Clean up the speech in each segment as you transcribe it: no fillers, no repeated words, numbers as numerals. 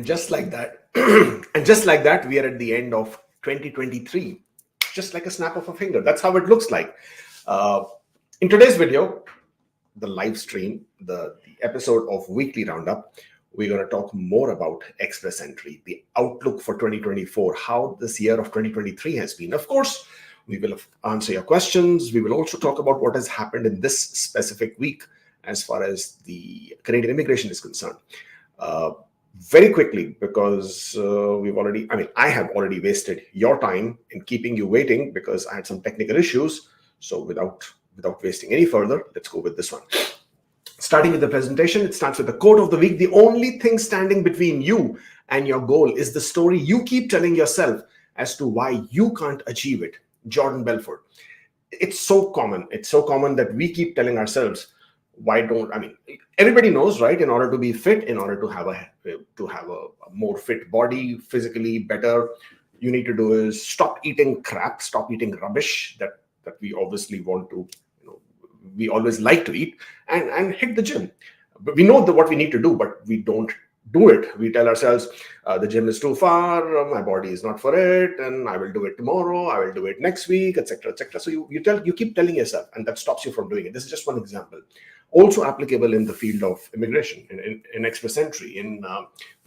just like that, and just like that, we are at the end of 2023, just like a snap of a finger. That's how it looks like. In today's video, the live stream, the episode of Weekly Roundup, we're going to talk more about Express Entry, the outlook for 2024, how this year of 2023 has been. Of course, we will answer your questions. We will also talk about what has happened in this specific week as far as the Canadian immigration is concerned. Very quickly, because I have already wasted your time in keeping you waiting because I had some technical issues. So without wasting any further, let's go with this one. Starting with the presentation, it starts with the quote of the week. The only thing standing between you and your goal is the story you keep telling yourself as to why you can't achieve it. Jordan Belfort. It's so common. It's so common that we keep telling ourselves, everybody knows, right? In order to be fit, in order to have a more fit body, physically better, you need to do is stop eating crap, stop eating rubbish that we obviously want to, we always like to eat, and hit the gym. But we know what we need to do, but we don't do it. We tell ourselves, the gym is too far, my body is not for it, and I will do it tomorrow, I will do it next week, etc., etc. So you keep telling yourself, and that stops you from doing it. This is just one example. Also applicable in the field of immigration, in Express Entry, in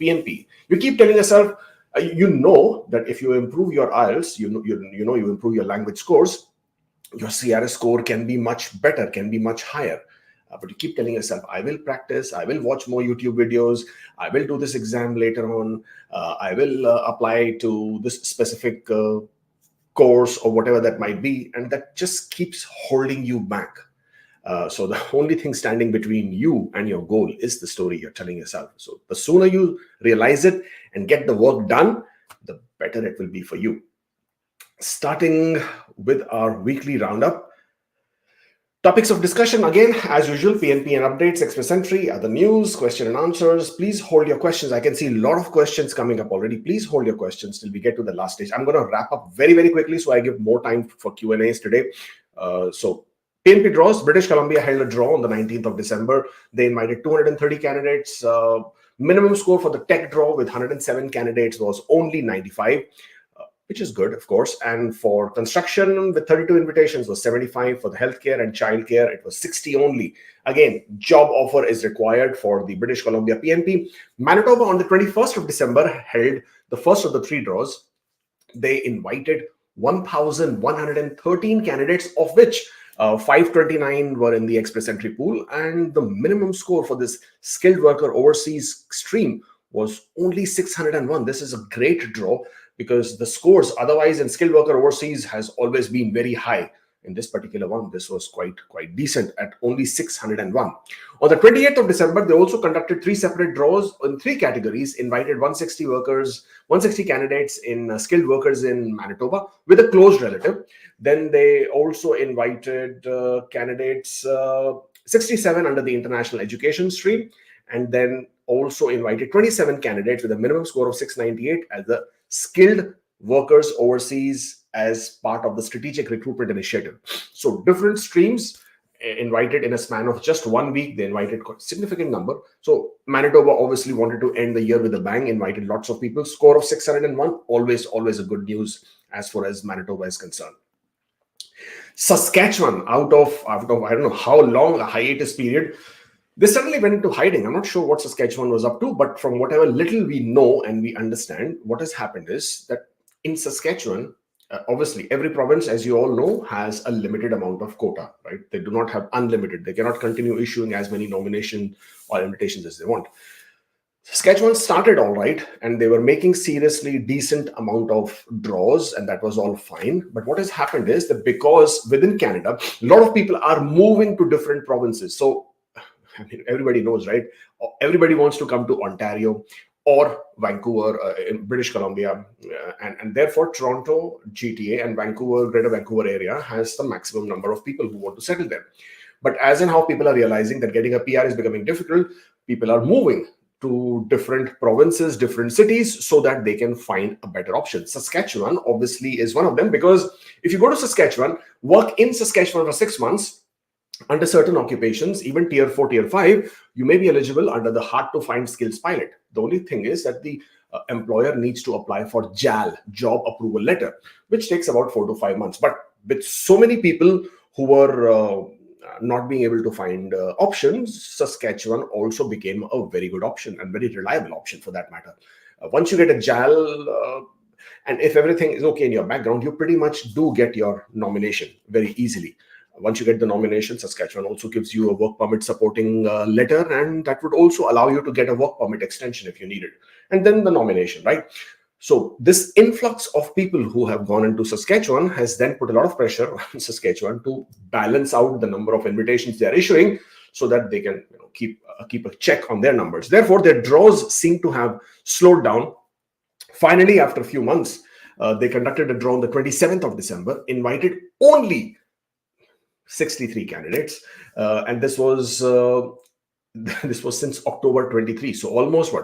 PNP. You keep telling yourself, you know that if you improve your IELTS, you improve your language scores, your CRS score can be much better, can be much higher. But you keep telling yourself, I will practice, I will watch more YouTube videos, I will do this exam later on, I will apply to this specific course or whatever that might be. And that just keeps holding you back. So the only thing standing between you and your goal is the story you're telling yourself. So the sooner you realize it and get the work done, the better it will be for you. Starting with our weekly roundup. Topics of discussion, again, as usual, PNP and updates, Express Entry, other news, question and answers. Please hold your questions. I can see a lot of questions coming up already. Please hold your questions till we get to the last stage. I'm going to wrap up very, very quickly so I give more time for Q&As today. So PNP draws. British Columbia held a draw on the 19th of December. They invited 230 candidates. Minimum score for the tech draw with 107 candidates was only 95. Which is good, of course. And for construction, with 32 invitations was 75. For the healthcare and childcare, it was 60 only. Again, job offer is required for the British Columbia PNP. Manitoba on the 21st of December held the first of the three draws. They invited 1,113 candidates, of which 529 were in the Express Entry pool. And the minimum score for this skilled worker overseas stream was only 601. This is a great draw, because the scores otherwise in skilled worker overseas has always been very high. In this particular one, this was quite decent at only 601. On the 28th of December, they also conducted three separate draws in three categories, invited 160 candidates in skilled workers in Manitoba with a close relative. Then they also invited candidates 67 under the international education stream, and then also invited 27 candidates with a minimum score of 698 as the skilled workers overseas as part of the strategic recruitment initiative. So different streams invited in a span of just 1 week. They invited a significant number. So Manitoba obviously wanted to end the year with a bang, invited lots of people. Score of 601, always a good news as far as Manitoba is concerned. Saskatchewan, out of I don't know how long a hiatus period, they suddenly went into hiding. I'm not sure what Saskatchewan was up to, but from whatever little we know and we understand, what has happened is that in Saskatchewan, obviously every province, as you all know, has a limited amount of quota, right? They do not have unlimited. They cannot continue issuing as many nominations or invitations as they want. Saskatchewan started all right, and they were making seriously decent amount of draws, and that was all fine. But what has happened is that because within Canada, a lot of people are moving to different provinces. So everybody knows, right? Everybody wants to come to Ontario or Vancouver in British Columbia, and therefore Toronto, GTA, and Vancouver, Greater Vancouver area has the maximum number of people who want to settle there. But as in how people are realizing that getting a PR is becoming difficult, people are moving to different provinces, different cities, so that they can find a better option. Saskatchewan obviously is one of them, because if you go to Saskatchewan, work in Saskatchewan for 6 months, Under certain occupations, even tier 4, tier 5, you may be eligible under the hard to find skills pilot. The only thing is that the employer needs to apply for JAL, job approval letter, which takes about 4 to 5 months. But with so many people who were not being able to find options, Saskatchewan also became a very good option and very reliable option for that matter. Once you get a JAL, and if everything is okay in your background, you pretty much do get your nomination very easily. Once you get the nomination, Saskatchewan also gives you a work permit supporting letter, and that would also allow you to get a work permit extension if you need it. And then the nomination, right? So this influx of people who have gone into Saskatchewan has then put a lot of pressure on Saskatchewan to balance out the number of invitations they are issuing so that they can keep a check on their numbers. Therefore, their draws seem to have slowed down. Finally, after a few months, they conducted a draw on the 27th of December, invited only 63 candidates, and this was since October 23. So almost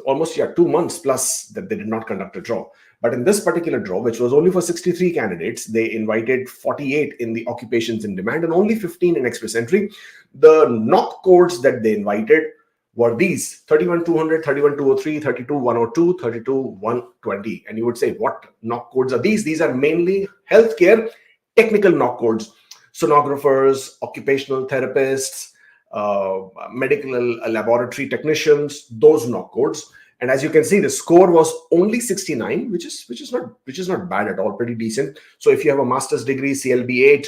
almost 2 months plus that they did not conduct a draw. But in this particular draw, which was only for 63 candidates, they invited 48 in the occupations in demand and only 15 in express entry. The NOC codes that they invited were these: 31200, 31203, 32102, 32120. And you would say, what NOC codes are these? These are mainly healthcare technical NOC codes: sonographers, occupational therapists, medical laboratory technicians, those NOC codes. And as you can see, the score was only 69, which is not bad at all, pretty decent. So if you have a master's degree, CLB 8,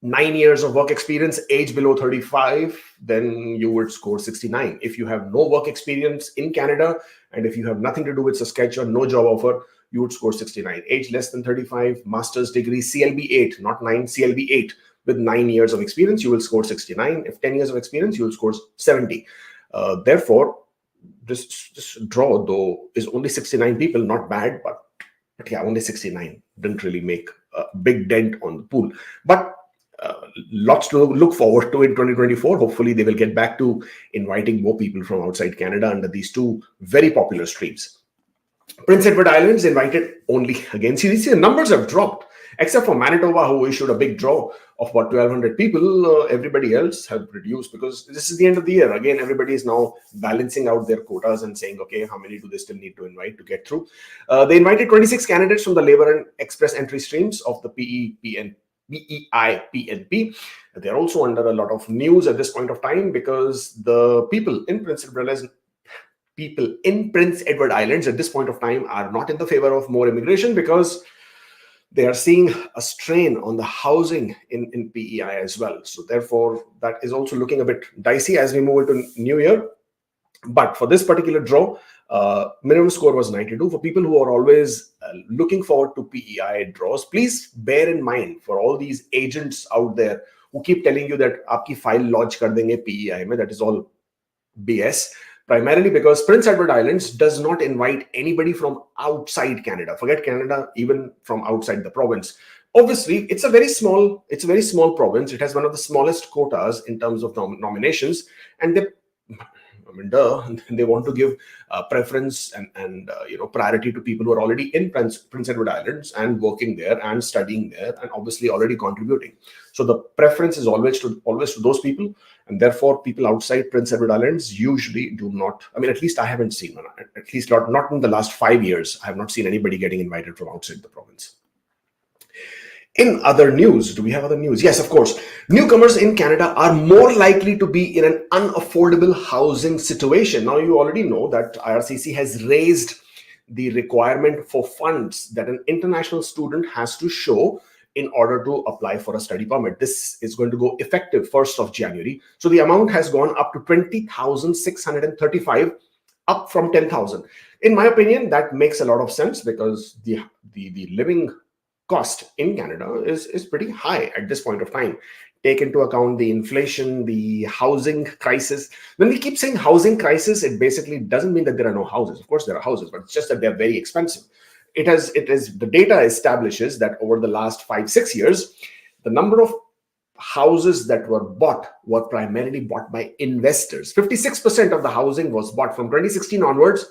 9 years of work experience, age below 35, then you would score 69. If you have no work experience in Canada, and if you have nothing to do with Saskatchewan, no job offer, you would score 69. Age less than 35, master's degree, CLB 8, not 9, CLB 8, with 9 years of experience, you will score 69. If 10 years of experience, you will score 70. Therefore, this draw, though, is only 69 people, not bad, but yeah, only 69. Didn't really make a big dent on the pool. But lots to look forward to in 2024. Hopefully, they will get back to inviting more people from outside Canada under these two very popular streams. Prince Edward Islands invited only, again, see, the numbers have dropped. Except for Manitoba, who issued a big draw of about 1,200 people, everybody else have reduced because this is the end of the year. Again, everybody is now balancing out their quotas and saying, okay, how many do they still need to invite to get through? They invited 26 candidates from the labor and express entry streams of the BEI PNP. They're also under a lot of news at this point of time because the people in Prince Edward Islands at this point of time are not in the favor of more immigration because they are seeing a strain on the housing in PEI as well. So therefore, that is also looking a bit dicey as we move into New Year. But for this particular draw, minimum score was 92. For people who are always looking forward to PEI draws, please bear in mind for all these agents out there who keep telling you that aapki file lodge kar denge PEI mein, that is all BS. Primarily because Prince Edward Islands does not invite anybody from outside Canada. Forget Canada, even from outside the province. Obviously, it's a very small province. It has one of the smallest quotas in terms of nominations, and they want to give preference and priority to people who are already in Prince Edward Islands and working there and studying there and obviously already contributing. So the preference is always to those people, and therefore people outside Prince Edward Islands usually do not. I mean, at least I haven't seen one. At least not in the last 5 years. I have not seen anybody getting invited from outside the province. In other news, do we have other news? Yes, of course. Newcomers in Canada are more likely to be in an unaffordable housing situation. Now, you already know that IRCC has raised the requirement for funds that an international student has to show in order to apply for a study permit. This is going to go effective 1st of January. So the amount has gone up to 20,635, up from 10,000. In my opinion, that makes a lot of sense because the living cost in Canada is pretty high at this point of time. Take into account the inflation, the housing crisis. When we keep saying housing crisis, it basically doesn't mean that there are no houses. Of course, there are houses, but it's just that they're very expensive. The data establishes that over the last 5-6 years, the number of houses that were bought were primarily bought by investors. 56% of the housing was bought from 2016 onwards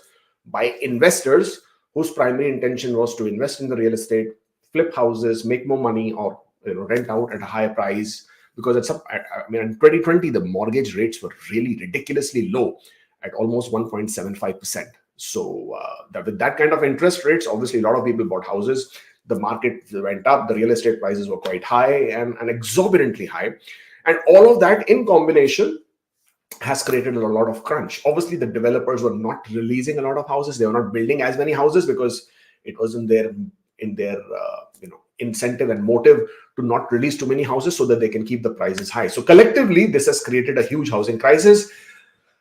by investors whose primary intention was to invest in the real estate, flip houses, make more money, or rent out at a higher price, because it's up. I mean, in 2020, the mortgage rates were really ridiculously low at almost 1.75%. So with that kind of interest rates, obviously a lot of people bought houses. The market went up. The real estate prices were quite high and exorbitantly high, and all of that in combination has created a lot of crunch. Obviously, the developers were not releasing a lot of houses. They were not building as many houses because it was in their incentive and motive to not release too many houses so that they can keep the prices high. So collectively, this has created a huge housing crisis.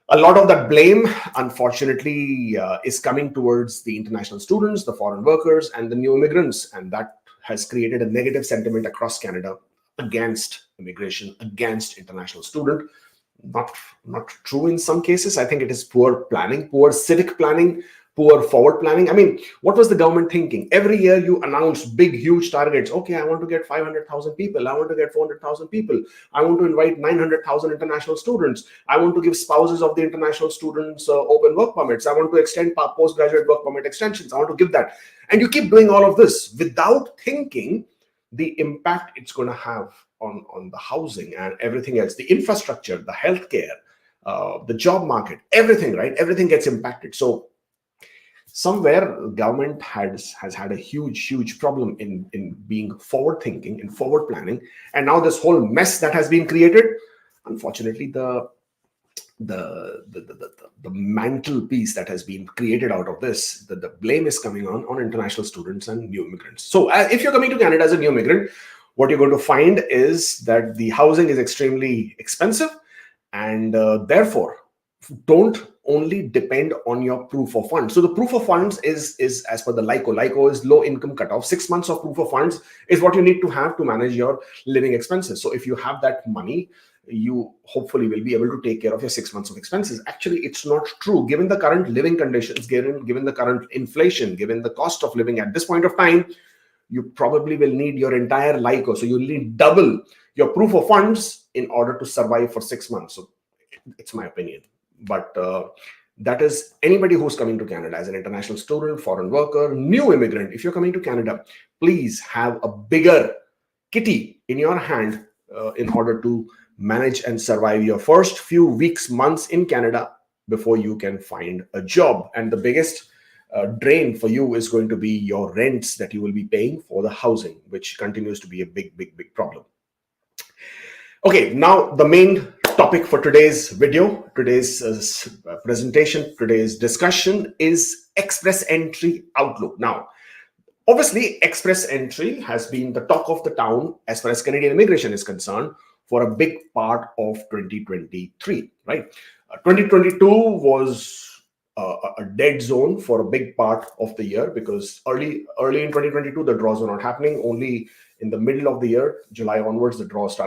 A lot of that blame, unfortunately, is coming towards the international students, the foreign workers, and the new immigrants, and that has created a negative sentiment across Canada against immigration, against international student. Not true in some cases. I think it is poor planning, poor civic planning, poor forward planning. I mean, what was the government thinking? Every year you announce big, huge targets. Okay, I want to get 500,000 people. I want to get 400,000 people. I want to invite 900,000 international students. I want to give spouses of the international students open work permits. I want to extend postgraduate work permit extensions. I want to give that. And you keep doing all of this without thinking the impact it's going to have on the housing and everything else, the infrastructure, the healthcare, the job market, everything, right? Everything gets impacted. So somewhere government has had a huge problem in being forward thinking, in forward planning, and now this whole mess that has been created, unfortunately, the mantelpiece that has been created out of this, the blame is coming on international students and new immigrants. So if you're coming to Canada as a new immigrant, what you're going to find is that the housing is extremely expensive, and therefore don't only depend on your proof of funds. So the proof of funds is as per the LICO. LICO is low income cutoff. 6 months of proof of funds is what you need to have to manage your living expenses. So if you have that money, you hopefully will be able to take care of your 6 months of expenses. Actually, it's not true. Given the current living conditions, given the current inflation, given the cost of living at this point of time, you probably will need your entire LICO. So you'll need double your proof of funds in order to survive for 6 months. So it's my opinion. But that is anybody who's coming to Canada as an international student, foreign worker, new immigrant. If you're coming to Canada, please have a bigger kitty in your hand in order to manage and survive your first few weeks, months in Canada before you can find a job. And the biggest drain for you is going to be your rents that you will be paying for the housing, which continues to be a big problem. Okay, now the main topic for today's video, today's presentation, today's discussion is express entry outlook. Now, obviously, express entry has been the talk of the town as far as Canadian immigration is concerned for a big part of 2023, right? 2022 was a dead zone for a big part of the year because early in 2022 the draws were not happening. Only in the middle of the year, July onwards, the draws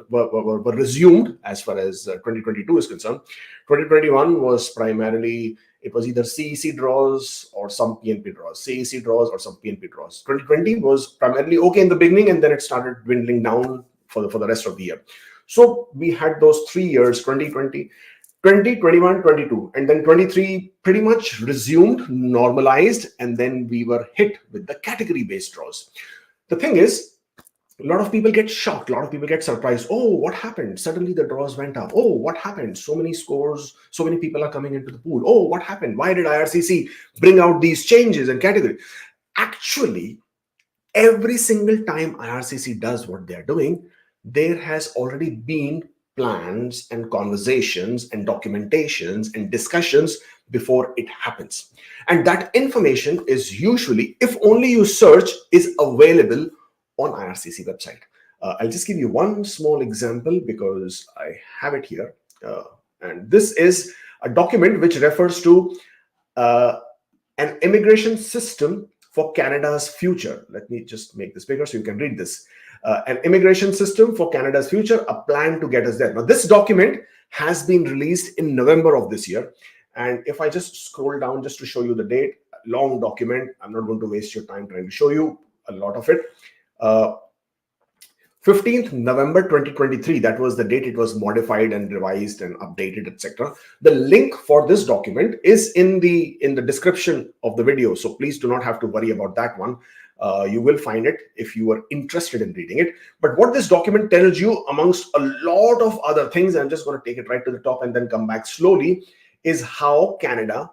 were resumed as far as 2022 is concerned. 2021 was primarily, it was either CEC draws or some PNP draws, CEC draws or some PNP draws. 2020 was primarily okay in the beginning, and then it started dwindling down for the rest of the year. So we had those 3 years, 2020, 2021, 22, and then 23 pretty much resumed, normalized, and then we were hit with the category-based draws. The thing is, a lot of people get shocked, a lot of people get surprised. Oh, what happened? Suddenly the draws went up. Oh, what happened? So many scores, so many people are coming into the pool. Oh, what happened? Why did IRCC bring out these changes in category? Actually, every single time IRCC does what they're doing, there has already been plans and conversations and documentations and discussions before it happens. And that information is usually, if only you search, is available on IRCC website. I'll just give you one small example because I have it here. And this is a document which refers to an immigration system for Canada's future. Let me just make this bigger so you can read this. An immigration system for Canada's future, a plan to get us there. Now, this document has been released in November of this year. And if I just scroll down just to show you the date, long document, I'm not going to waste your time trying to show you a lot of it. 15th November 2023, that was the date it was modified and revised and updated, etc. The link for this document is in the description of the video, so please do not have to worry about that one. You will find it if you are interested in reading it. But what this document tells you, amongst a lot of other things, I'm just going to take it right to the top and then come back slowly, is how Canada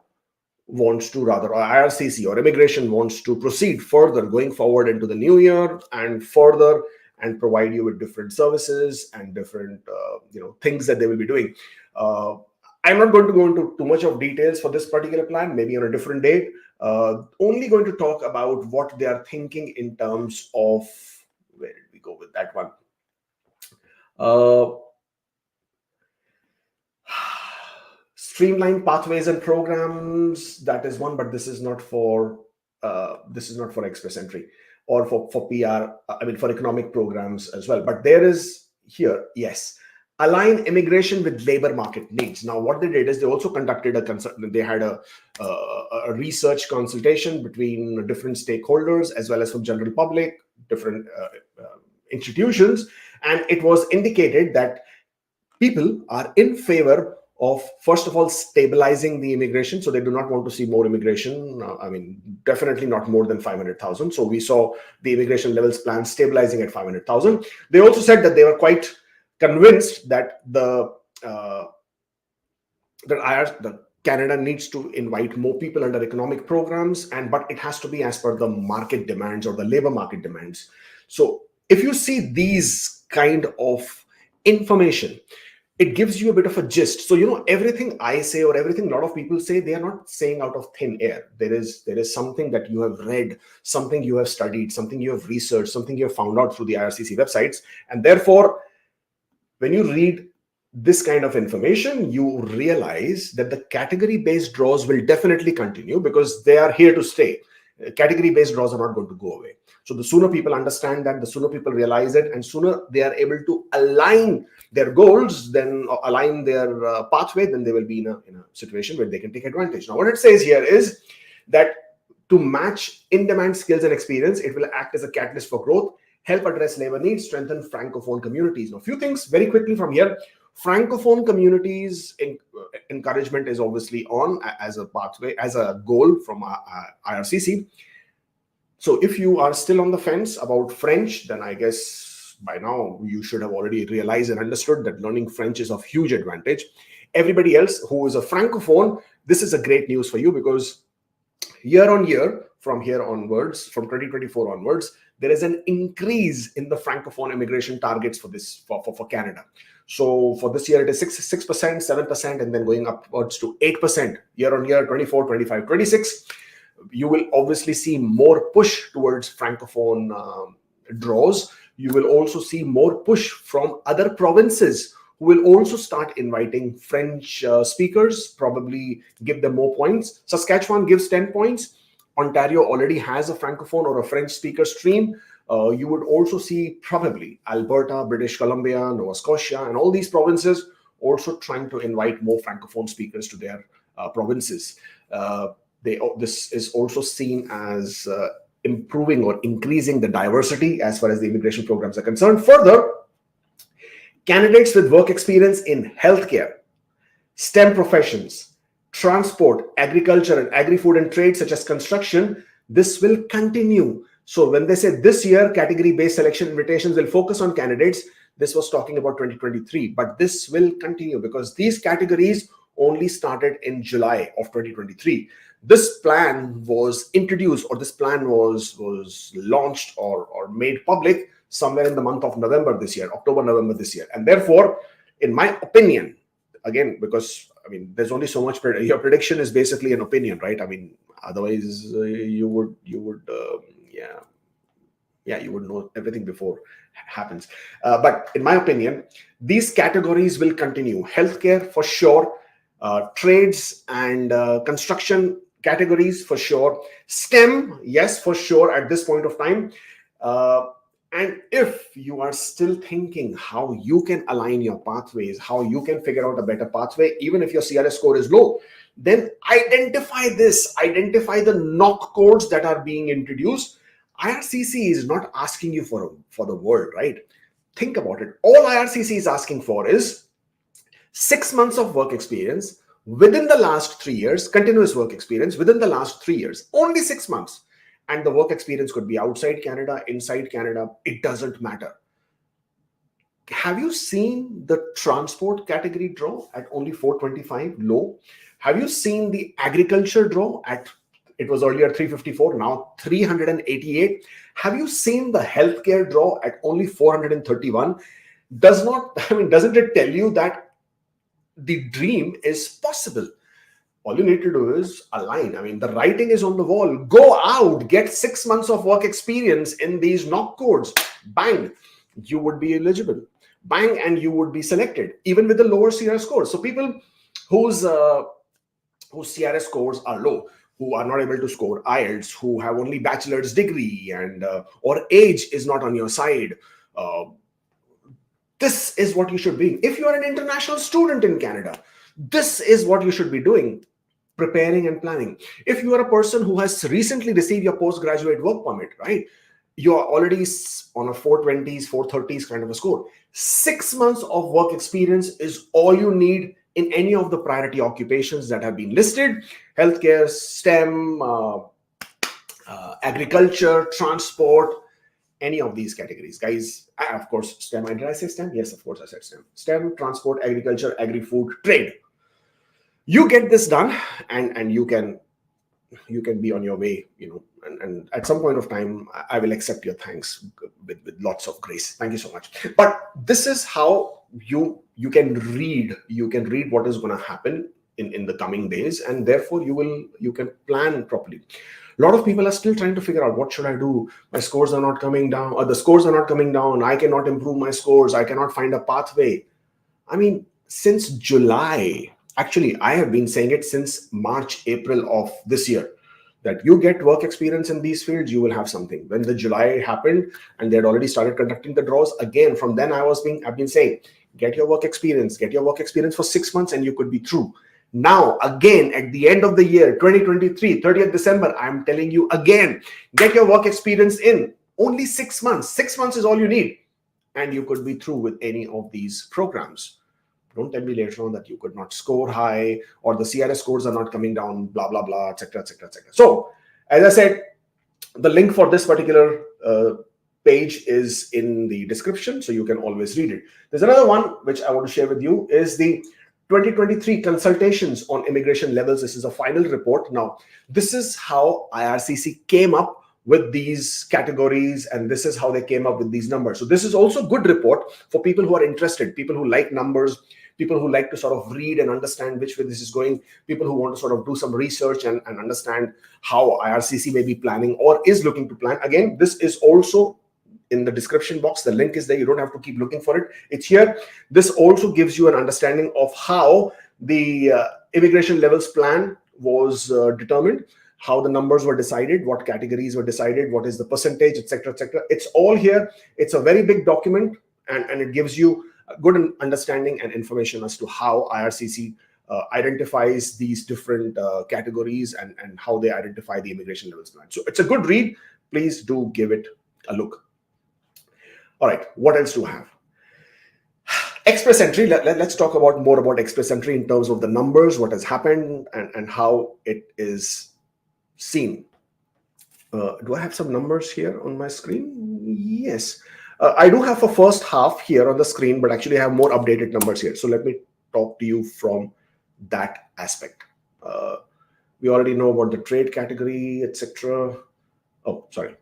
wants to, rather, or IRCC or immigration wants to proceed further going forward into the new year and further, and provide you with different services and different things that they will be doing. I'm not going to go into too much of details for this particular plan, maybe on a different day. Only going to talk about what they are thinking in terms of, where did we go with that one? Streamline pathways and programs, that is one, but this is not for Express Entry or for PR, for economic programs as well. But there is here, yes, align immigration with labor market needs. Now, what they did is they also conducted they had a research consultation between different stakeholders as well as from general public, different institutions, and it was indicated that people are in favor of, first of all, stabilizing the immigration. So they do not want to see more immigration. Definitely not more than 500,000. So we saw the immigration levels plan stabilizing at 500,000. They also said that they were quite convinced that the Canada needs to invite more people under economic programs, but it has to be as per the market demands or the labor market demands. So if you see these kind of information, it gives you a bit of a gist. So, everything I say or everything a lot of people say, they are not saying out of thin air. There is something that you have read, something you have studied, something you have researched, something you have found out through the IRCC websites. And therefore, when you read this kind of information, you realize that the category-based draws will definitely continue because they are here to stay. Category-based draws are not going to go away. So the sooner people understand that, the sooner people realize it, and sooner they are able to align their goals, then align their pathway, then they will be in a situation where they can take advantage. Now, what it says here is that to match in-demand skills and experience, it will act as a catalyst for growth, help address labor needs, strengthen Francophone communities. Now, a few things very quickly from here. Francophone communities encouragement is obviously on as a pathway, as a goal from IRCC. So if you are still on the fence about French, then I guess by now you should have already realized and understood that learning French is of huge advantage. Everybody else who is a Francophone, this is a great news for you, because year on year, from here onwards, from 2024 onwards, there is an increase in the Francophone immigration targets for Canada. So for this year, it is 6%, 7%, and then going upwards to 8% year on year, 24, 25, 26. You will obviously see more push towards Francophone draws. You will also see more push from other provinces who will also start inviting French speakers, probably give them more points. Saskatchewan gives 10 points. Ontario already has a Francophone or a French speaker stream. You would also see probably Alberta, British Columbia, Nova Scotia, and all these provinces also trying to invite more Francophone speakers to their provinces. This is also seen as improving or increasing the diversity as far as the immigration programs are concerned. Further, candidates with work experience in healthcare, STEM professions, transport, agriculture, and agri-food and trade, such as construction, this will continue. So when they say this year, category-based selection invitations will focus on candidates, this was talking about 2023, but this will continue because these categories only started in July of 2023. This plan was introduced, or this plan was launched or made public somewhere in the month of November this year, October, November this year. And therefore, in my opinion, again, because there's only so much, your prediction is basically an opinion, right? Otherwise you would know everything before it happens. But in my opinion, these categories will continue. Healthcare for sure, trades and construction categories for sure, STEM, yes, for sure at this point of time. And if you are still thinking how you can align your pathways, how you can figure out a better pathway, even if your CRS score is low, then identify the NOC codes that are being introduced. IRCC is not asking you for the world, right? Think about it. All IRCC is asking for is 6 months of work experience within the last 3 years, continuous work experience within the last 3 years, only 6 months. And the work experience could be outside Canada, inside Canada, it doesn't matter. Have you seen the transport category draw at only 425 low? Have you seen the agriculture draw at, it was earlier 354, now 388? Have you seen the healthcare draw at only 431? Doesn't it tell you that the dream is possible? All you need to do is align. The writing is on the wall. Go out, get 6 months of work experience in these NOC codes. Bang, you would be eligible. Bang, and you would be selected, even with the lower CRS scores. So people whose CRS scores are low, who are not able to score IELTS, who have only bachelor's degree, and or age is not on your side, this is what you should be. If you are an international student in Canada, this is what you should be doing, preparing and planning. If you are a person who has recently received your postgraduate work permit, right? You are already on a 420s, 430s kind of a score. 6 months of work experience is all you need in any of the priority occupations that have been listed: healthcare, STEM, agriculture, transport, any of these categories. Guys, of course, STEM. Did I say STEM? Yes, of course I said STEM. STEM, transport, agriculture, agri-food, trade. You get this done, and you can be on your way, and at some point of time, I will accept your thanks with lots of grace. Thank you so much. But this is how you can read what is going to happen in the coming days, and therefore you can plan properly. A lot of people are still trying to figure out, what should I do? My scores are not coming down, or the scores are not coming down. I cannot improve my scores. I cannot find a pathway. Since July, actually, I have been saying it since March, April of this year, that you get work experience in these fields, you will have something. When the July happened and they had already started conducting the draws, again, from then I've been saying, get your work experience for 6 months and you could be through. Now, again, at the end of the year, 2023, 30th December, I'm telling you again, get your work experience in. Only 6 months. 6 months is all you need. And you could be through with any of these programs. Don't tell me later on that you could not score high, or the CRS scores are not coming down, blah, blah, blah, etc., etc., etc. So, as I said, the link for this particular page is in the description, so you can always read it. There's another one which I want to share with you, is the 2023 consultations on immigration levels. This is a final report. Now, this is how IRCC came up with these categories, and this is how they came up with these numbers. So this is also a good report for people who are interested, people who like numbers, people who like to sort of read and understand which way this is going, people who want to sort of do some research and understand how IRCC may be planning or is looking to plan. Again, this is also in the description box. The link is there. You don't have to keep looking for it. It's here. This also gives you an understanding of how the immigration levels plan was determined, how the numbers were decided, what categories were decided, what is the percentage, etc., etc. It's all here. It's a very big document, and it gives you a good understanding and information as to how IRCC identifies these different categories and how they identify the immigration levels plan. So it's a good read. Please do give it a look. All right, what else do I have? Express entry. Let's talk more about express entry in terms of the numbers, what has happened, and how it is seen. Do I have some numbers here on my screen? Yes. I do have a first half here on the screen, but actually I have more updated numbers here. So let me talk to you from that aspect. We already know about the trade category, etc. Oh, sorry.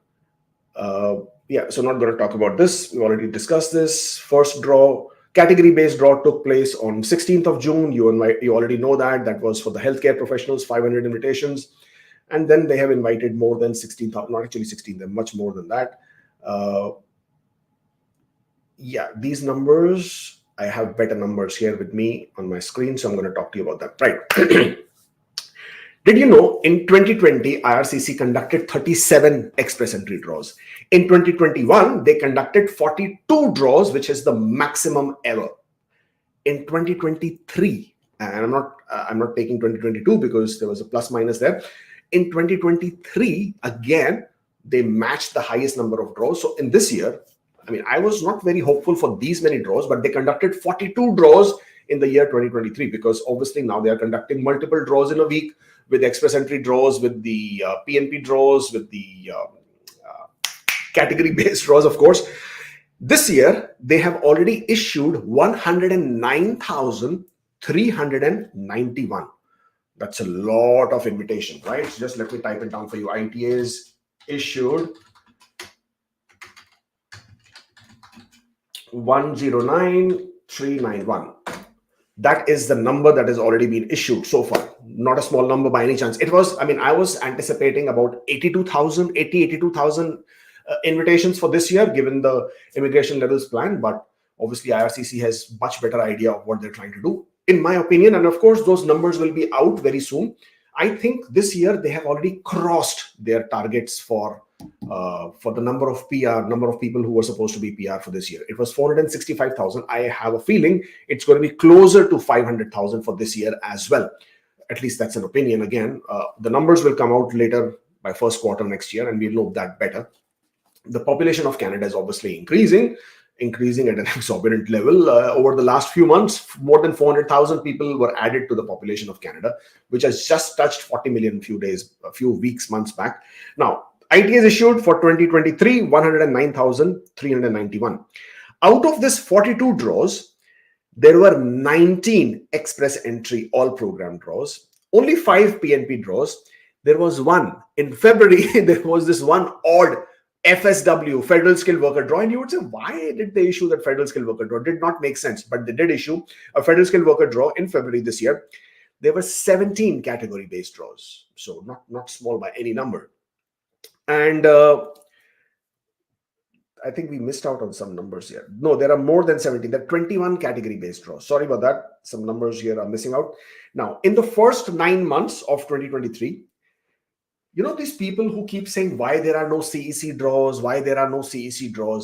Yeah, so not going to talk about this. We already discussed this. First draw, category-based draw took place on 16th of June. You already know that. That was for the healthcare professionals, 500 invitations. And then they have invited more than 16,000, not actually 16, they're much more than that. Yeah, these numbers, I have better numbers here with me on my screen, so I'm going to talk to you about that. Right. Did you know in 2020, IRCC conducted 37 express entry draws. In 2021, they conducted 42 draws, which is the maximum ever. In 2023, and I'm not taking 2022 because there was a plus minus there. In 2023, again, they matched the highest number of draws. So in this year, I was not very hopeful for these many draws, but they conducted 42 draws in the year 2023, because obviously now they are conducting multiple draws in a week, with express entry draws, with the PNP draws, with the category based draws, of course. This year, they have already issued 109,391. That's a lot of invitations, right? So just let me type it down for you. ITAs issued 109,391. That is the number that has already been issued so far. Not a small number by any chance. It was, I was anticipating about 82,000 invitations for this year, given the immigration levels plan. But obviously, IRCC has much better idea of what they're trying to do, in my opinion. And of course, those numbers will be out very soon. I think this year they have already crossed their targets for the number of people who were supposed to be PR for this year. It was 465,000. I have a feeling it's going to be closer to 500,000 for this year as well. At least that's an opinion. Again, the numbers will come out later by first quarter next year, and we'll know that better. The population of Canada is obviously increasing at an exorbitant level. Over the last few months, more than 400,000 people were added to the population of Canada, which has just touched 40 million a few weeks, months back. Now, ITAs issued for 2023, 109,391. Out of this 42 draws, there were 19 express entry all program draws, only 5 PNP draws. There was one in February, there was this one odd FSW, Federal Skilled Worker draw. And you would say, why did they issue that Federal Skilled Worker draw? It did not make sense, but they did issue a Federal Skilled Worker draw in February this year. There were 17 category-based draws, so not small by any number. And I think we missed out on some numbers here. No, there are more than 17. There are 21 category-based draws. Sorry about that. Some numbers here are missing out. Now, in the first 9 months of 2023, these people who keep saying why there are no CEC draws,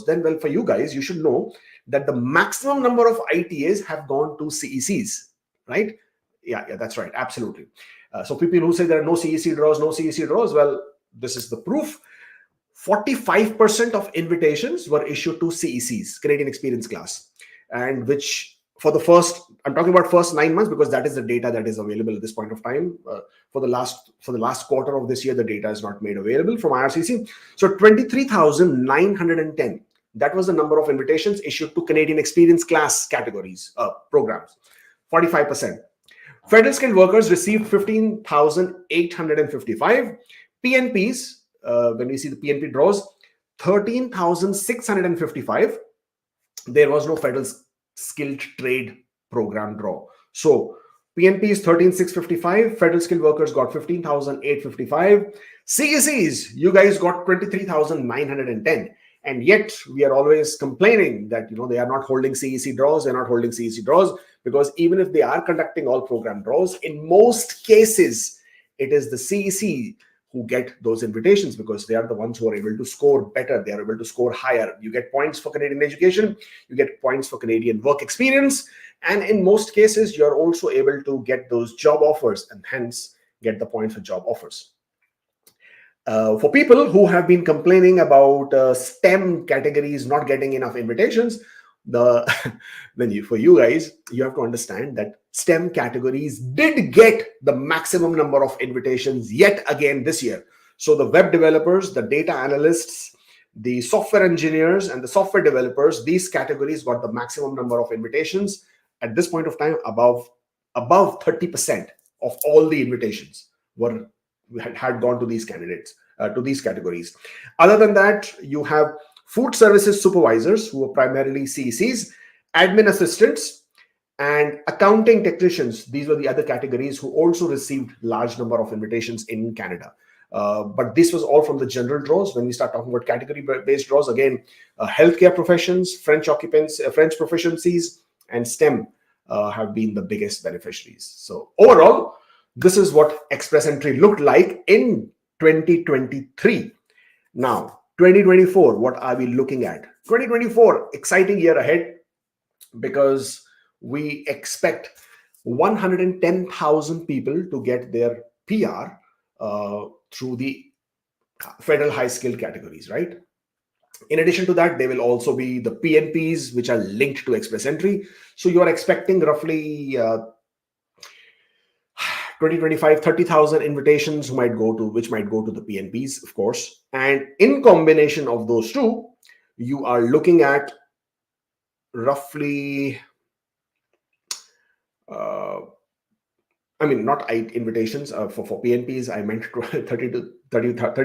then, well, for you guys, you should know that the maximum number of ITAs have gone to CECs, right? Yeah, that's right. Absolutely. So people who say there are no CEC draws, well, this is the proof. 45% of invitations were issued to CECs, Canadian Experience Class, and which for the I'm talking about first 9 months, because that is the data that is available at this point of time. For the last quarter of this year, the data is not made available from IRCC. So 23,910. That was the number of invitations issued to Canadian Experience Class categories, programs, 45%. Federal Skilled Workers received 15,855. PNPs, when we see the PNP draws, 13,655. There was no Federal Skilled Trade program draw. So PNP is 13,655. Federal Skilled Workers got 15,855. CECs, you guys got 23,910. And yet we are always complaining that they are not holding CEC draws. They're not holding CEC draws, because even if they are conducting all program draws, in most cases it is the CEC who get those invitations, because they are the ones who are able to score better. They are able to score higher. You get points for Canadian education, you get points for Canadian work experience, and in most cases you're also able to get those job offers and hence get the points for job offers. For people who have been complaining about STEM categories not getting enough invitations, for you guys, you have to understand that STEM categories did get the maximum number of invitations yet again this year. So the web developers, the data analysts, the software engineers, and the software developers, these categories got the maximum number of invitations at this point of time. Above 30% of all the invitations had gone to these candidates, to these categories. Other than that, you have food services supervisors, who are primarily CECs, admin assistants, and accounting technicians. These were the other categories who also received large number of invitations in Canada. But this was all from the general draws. When we start talking about category-based draws, again, healthcare professions, French proficiencies, and STEM have been the biggest beneficiaries. So overall, this is what express entry looked like in 2023. Now, 2024, what are we looking at? 2024, exciting year ahead, because we expect 110,000 people to get their PR through the federal high skill categories, right? In addition to that, there will also be the PNPs, which are linked to Express Entry. So you are expecting roughly 20, 25, 30,000 invitations which might go to the PNPs, of course. And in combination of those two, you are looking at roughly, not invitations for PNPs. I meant 30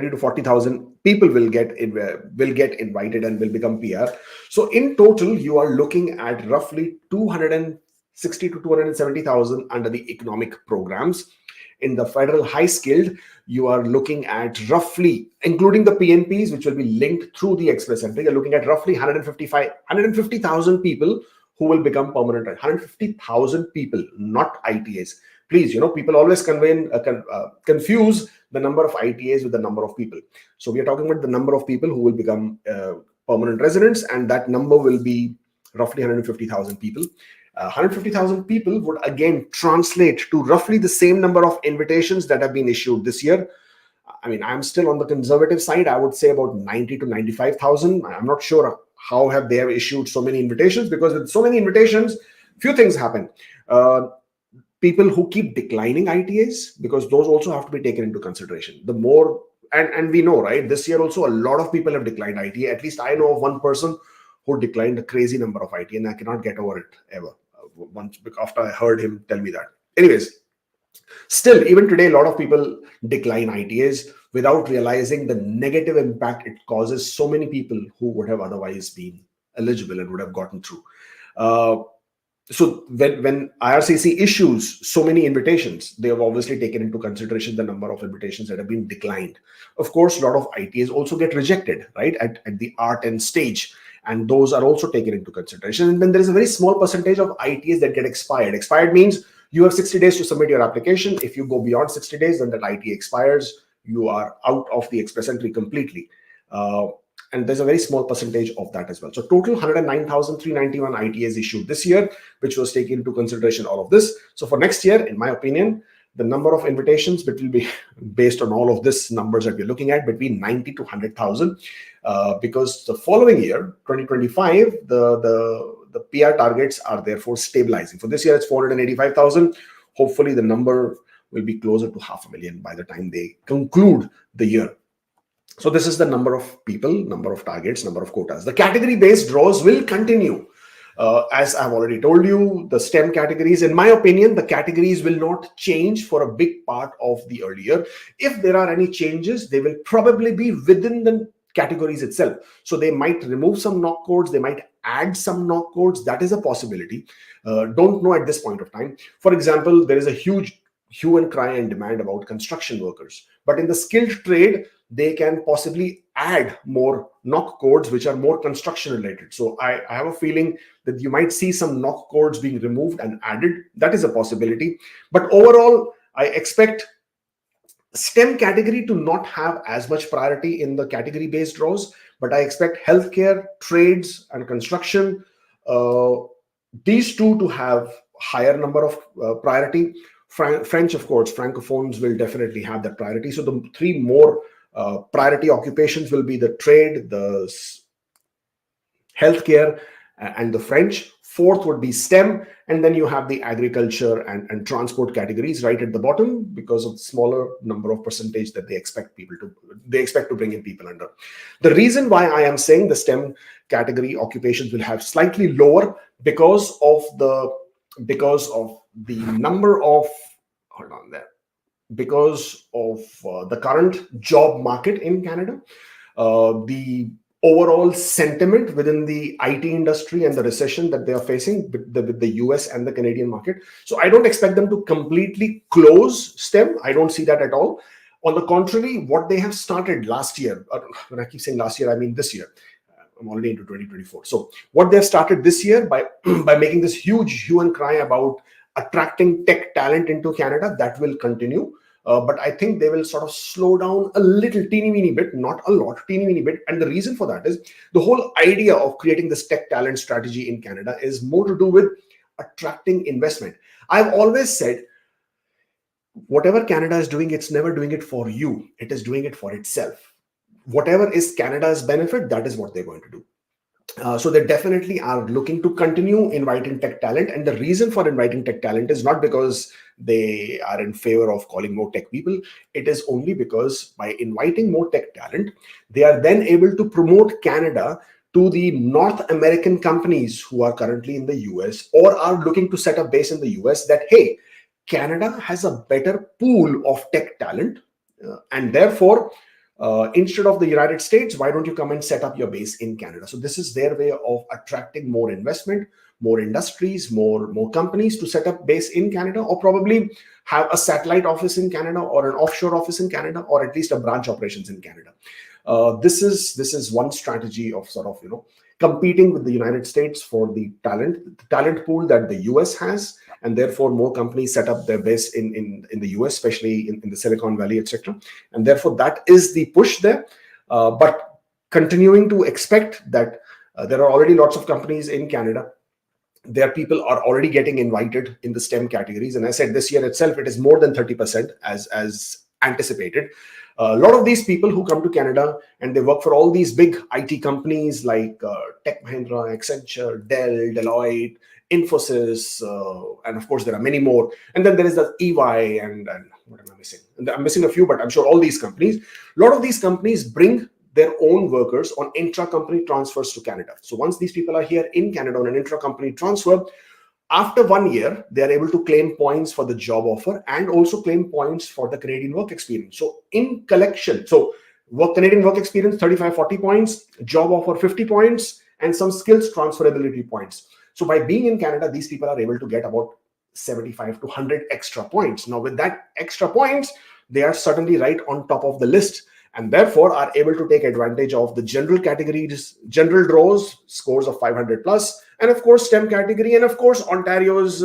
to 40,000 people will get invited and will become PR. So in total, you are looking at roughly 260 to 270,000 under the economic programs. In the federal high skilled, you are looking at roughly, including the PNPs, which will be linked through the Express Entry, you're looking at roughly 150,000 people who will become permanent. 150,000 people, not ITAs. Please, people always confuse the number of ITAs with the number of people. So we are talking about the number of people who will become permanent residents, and that number will be roughly 150,000 people. 150,000 people would again translate to roughly the same number of invitations that have been issued this year. I'm still on the conservative side. I would say about 90 to 95,000. I'm not sure how they have issued so many invitations, because with so many invitations, few things happen. People who keep declining ITAs, because those also have to be taken into consideration. The more, and we know, right, this year also a lot of people have declined ITA. At least I know of one person who declined a crazy number of ITA, and I cannot get over it ever. Once after I heard him tell me that. Anyways, still, even today, a lot of people decline ITAs without realizing the negative impact it causes so many people who would have otherwise been eligible and would have gotten through. So when IRCC issues so many invitations, they have obviously taken into consideration the number of invitations that have been declined. Of course, a lot of ITAs also get rejected, right, at the R10 stage. And those are also taken into consideration. And then there is a very small percentage of ITAs that get expired. Expired means you have 60 days to submit your application. If you go beyond 60 days, then that ITA expires. You are out of the Express Entry completely. And there's a very small percentage of that as well. So total 109,391 ITAs issued this year, which was taken into consideration all of this. So for next year, in my opinion, the number of invitations will be based on all of this numbers that we're looking at, between 90 to 100,000, because the following year, 2025, the PR targets are therefore stabilizing. For this year, it's 485,000. Hopefully, the number will be closer to 500,000 by the time they conclude the year. So this is the number of people, number of targets, number of quotas. The category-based draws will continue. As I've already told you, the STEM categories, in my opinion, the categories will not change for a big part of the earlier. If there are any changes, they will probably be within the categories itself. So they might remove some NOC codes, they might add some NOC codes. That is a possibility. Don't know at this point of time. For example, there is a huge hue and cry and demand about construction workers. But in the skilled trade, they can possibly add more NOC codes which are more construction related. So I have a feeling that you might see some NOC codes being removed and added. That is a possibility. But overall, I expect STEM category to not have as much priority in the category based draws, but I expect healthcare, trades, and construction, these two to have higher number of priority. French, of course, francophones will definitely have that priority. So the three more priority occupations will be the trade, the healthcare, and the French. Fourth would be STEM, and then you have the agriculture and transport categories right at the bottom, because of the smaller number of percentage that they expect to bring in people under. The reason why I am saying the STEM category occupations will have slightly lower because of the number of because of the current job market in Canada, the overall sentiment within the IT industry and the recession that they are facing with the US and the Canadian market. So I don't expect them to completely close STEM. I don't see that at all. On the contrary, what they have started last year, when I keep saying last year, I mean this year. I'm already into 2024. So what they've started this year by making this huge hue and cry about attracting tech talent into Canada, that will continue. But I think they will sort of slow down a little, teeny weeny bit, not a lot, teeny weeny bit. And the reason for that is the whole idea of creating this tech talent strategy in Canada is more to do with attracting investment. I've always said, whatever Canada is doing, it's never doing it for you. It is doing it for itself. whatever is Canada's benefit, that is what they're going to do. So they definitely are looking to continue inviting tech talent. And the reason for inviting tech talent is not because they are in favor of calling more tech people. It is only because by inviting more tech talent, they are then able to promote Canada to the North American companies who are currently in the US or are looking to set up base in the US, that, hey, Canada has a better pool of tech talent. And therefore, instead of the United States, why don't you come and set up your base in Canada? So this is their way of attracting more investment, more industries, more companies to set up base in Canada, or probably have a satellite office in Canada or an offshore office in Canada, or at least a branch operations in Canada. This is one strategy of sort of, competing with the United States for the talent pool that the US has, and therefore more companies set up their base in the US, especially in the Silicon Valley, etc. And therefore that is the push there. But continuing to expect that there are already lots of companies in Canada. Their people are already getting invited in the STEM categories. And I said this year itself, it is more than 30% as anticipated. A lot of these people who come to Canada and they work for all these big IT companies like Tech Mahindra, Accenture, Dell, Deloitte, Infosys, and of course there are many more. And then there is the EY and what am I missing? And I'm missing a few, but I'm sure all these companies, a lot of these companies bring their own workers on intra-company transfers to Canada. So once these people are here in Canada on an intra-company transfer, after 1 year, they are able to claim points for the job offer and also claim points for the Canadian work experience. So in collection, Canadian work experience, 35, 40 points, job offer, 50 points, and some skills transferability points. So by being in Canada, these people are able to get about 75 to 100 extra points. Now with that extra points, they are certainly right on top of the list, and therefore are able to take advantage of the general categories, general draws, scores of 500 plus, and of course STEM category, and of course Ontario's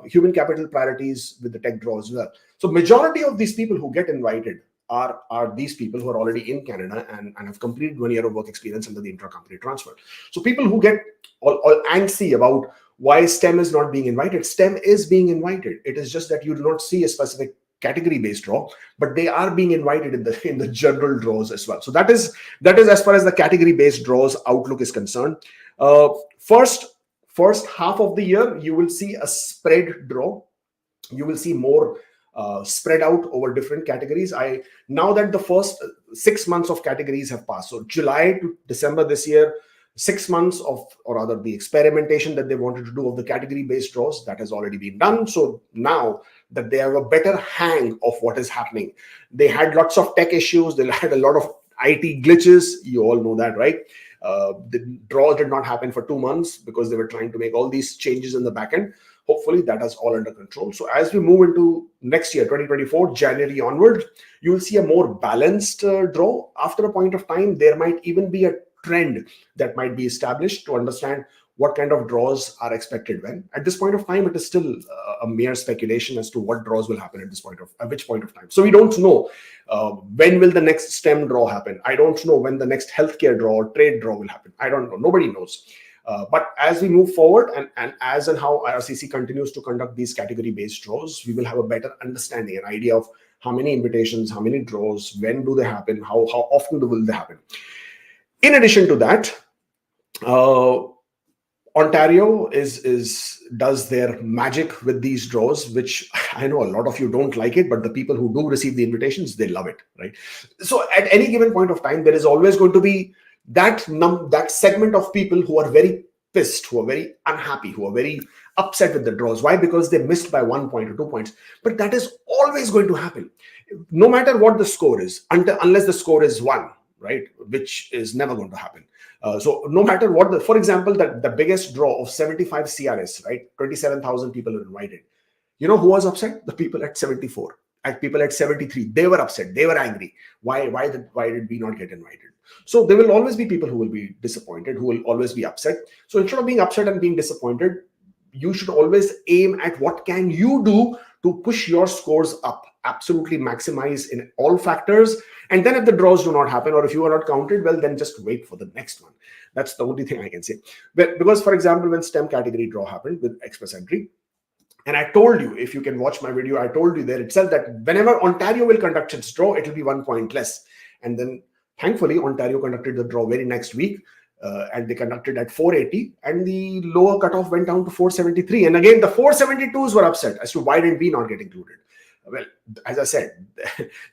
human capital priorities with the tech draw as well. So majority of these people who get invited are these people who are already in Canada and have completed 1 year of work experience under the intra-company transfer. So people who get all antsy about why STEM is not being invited, STEM is being invited. It is just that you do not see a specific category-based draw, but they are being invited in the general draws as well. So that is as far as the category-based draws outlook is concerned. First half of the year, you will see a spread draw. You will see more spread out over different categories. Now that the first 6 months of categories have passed, so July to December this year, 6 months of, or rather the experimentation that they wanted to do of the category-based draws, that has already been done. So now that they have a better hang of what is happening, they had lots of tech issues, they had a lot of IT glitches, you all know that, right? The draw did not happen for 2 months because they were trying to make all these changes in the backend. Hopefully that is all under control. So as we move into next year, 2024, January onward, you will see a more balanced draw. After a point of time, there might even be a trend that might be established to understand what kind of draws are expected when. At this point of time, it is still a mere speculation as to what draws will happen at which point of time. So we don't know when will the next STEM draw happen. I don't know when the next healthcare draw or trade draw will happen. I don't know. Nobody knows. But as we move forward and as and how IRCC continues to conduct these category-based draws, we will have a better understanding, an idea of how many invitations, how many draws, when do they happen, how often will they happen. In addition to that, Ontario does their magic with these draws, which I know a lot of you don't like it, but the people who do receive the invitations, they love it, right? So at any given point of time, there is always going to be that segment of people who are very pissed, who are very unhappy, who are very upset with the draws. Why? Because they missed by 1 point or 2 points. But that is always going to happen, no matter what the score is, unless the score is 1. Right, which is never going to happen. So no matter what, for example, the biggest draw of 75 CRS, right, 27,000 people are invited. You know who was upset? The people at 74, people at 73. They were upset. They were angry. Why did we not get invited? So there will always be people who will be disappointed, who will always be upset. So instead of being upset and being disappointed, you should always aim at what can you do to push your scores up, absolutely maximize in all factors. And then if the draws do not happen, or if you are not counted, well, then just wait for the next one. That's the only thing I can say. But because, for example, when STEM category draw happened with Express Entry, and I told you, if you can watch my video, I told you there itself that whenever Ontario will conduct its draw, it will be 1 point less. And then Thankfully, Ontario conducted the draw very next week, and they conducted at 480, and the lower cutoff went down to 473. And again, the 472s were upset as to why didn't we not get included. Well, as I said,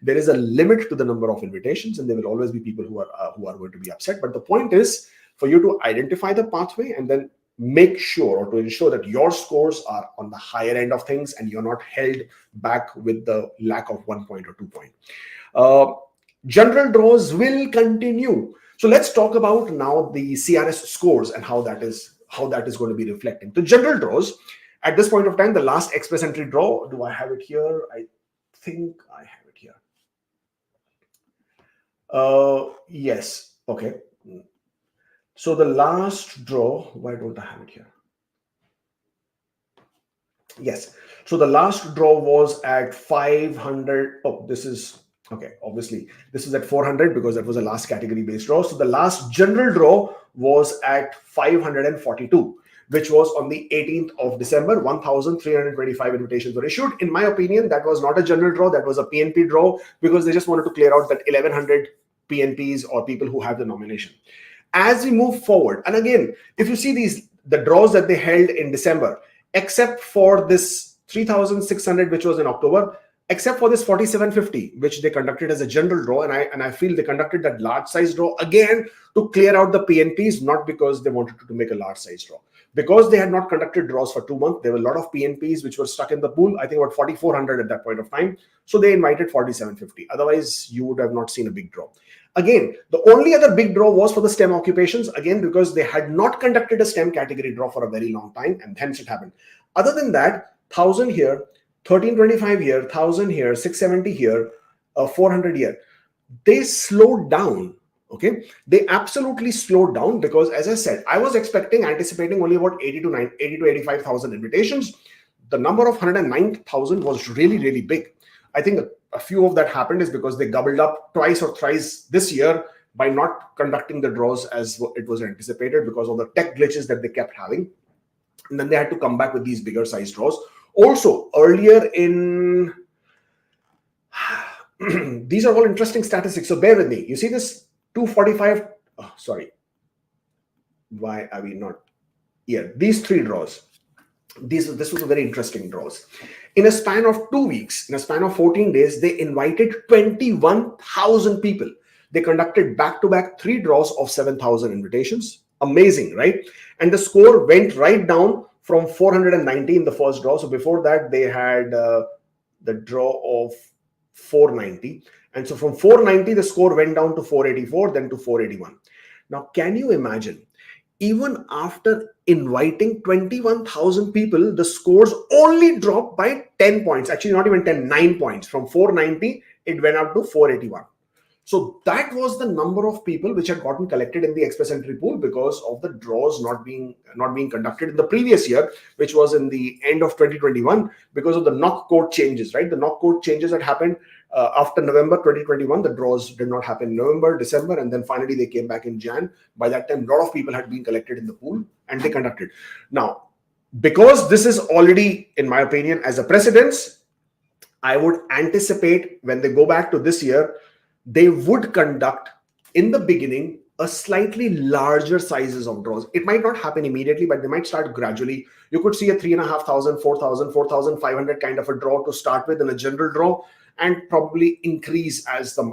there is a limit to the number of invitations, and there will always be people who are going to be upset. But the point is for you to identify the pathway and then make sure, or to ensure, that your scores are on the higher end of things and you're not held back with the lack of 1 point or 2 point. General draws will continue. So let's talk about now the CRS scores and how that is going to be reflecting. The general draws, at this point of time, the last express entry draw, do I have it here? I think I have it here. Yes. Okay. So the last draw, why don't I have it here? Yes. So the last draw was at 500. Oh, this is okay. Obviously, this is at 400 because that was a last category based draw. So the last general draw was at 542, which was on the 18th of December. 1,325 invitations were issued. In my opinion, that was not a general draw. That was a PNP draw, because they just wanted to clear out that 1,100 PNPs or people who have the nomination. As we move forward, and again, if you see the draws that they held in December, except for this 3,600, which was in October, except for this 4,750, which they conducted as a general draw, and I feel they conducted that large size draw again to clear out the PNPs, not because they wanted to make a large size draw. Because they had not conducted draws for 2 months, there were a lot of PNPs which were stuck in the pool. I think about 4,400 at that point of time. So they invited 4,750. Otherwise, you would have not seen a big draw. Again, the only other big draw was for the STEM occupations, again, because they had not conducted a STEM category draw for a very long time, and hence it happened. Other than that, 1,000 here, 1,325 here, 1,000 here, 670 here, 400 here. They slowed down. Okay, they absolutely slowed down, because, as I said, I was anticipating only about 80 to 85,000 invitations. The number of 109,000 was really, really big. I think a few of that happened is because they gobbled up twice or thrice this year by not conducting the draws as it was anticipated, because of the tech glitches that they kept having. And then they had to come back with these bigger size draws. Also, earlier in these are all interesting statistics, so bear with me. You see this 245, oh, sorry, why are we not here? These three draws, this was a very interesting draws. In a span of 2 weeks, in a span of 14 days, they invited 21,000 people. They conducted back-to-back 3 draws of 7,000 invitations. Amazing, right? And the score went right down from 490 in the first draw. So before that, they had the draw of 490. And so from 490, the score went down to 484, then to 481. Now, can you imagine, even after inviting 21,000 people, the scores only dropped by 10 points. Actually, not even 10, 9 points. From 490, it went up to 481. So that was the number of people which had gotten collected in the express entry pool because of the draws not being conducted in the previous year, which was in the end of 2021, because of the NOC code changes, right? The NOC code changes that happened after November 2021. The draws did not happen in November, December, and then finally they came back in Jan. By that time, a lot of people had been collected in the pool and they conducted. Now, because this is already, in my opinion, as a precedence, I would anticipate when they go back to this year, they would conduct in the beginning a slightly larger sizes of draws. It might not happen immediately, but they might start gradually. You could see a 3,500, 4,000, 4,500 kind of a draw to start with in a general draw, and probably increase as the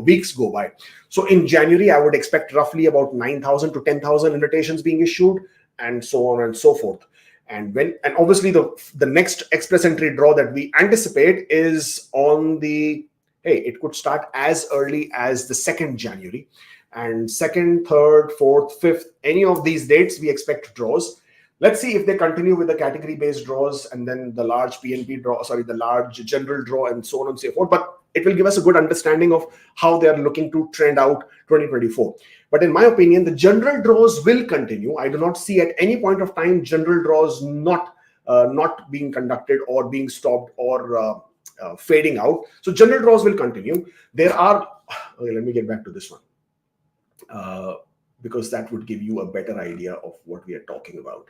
weeks go by. So in January, I would expect roughly about 9,000 to 10,000 invitations being issued, and so on and so forth. And obviously the next express entry draw that we anticipate is on the, it could start as early as the 2nd January, and 2nd, 3rd, 4th, 5th, any of these dates we expect draws. Let's see if they continue with the category based draws and then the large PNP draw, the large general draw, and so on and so forth. But it will give us a good understanding of how they are looking to trend out 2024. But in my opinion, the general draws will continue. I do not see at any point of time general draws not being conducted or being stopped or fading out. So general draws will continue. There are, let me get back to this one, because that would give you a better idea of what we are talking about.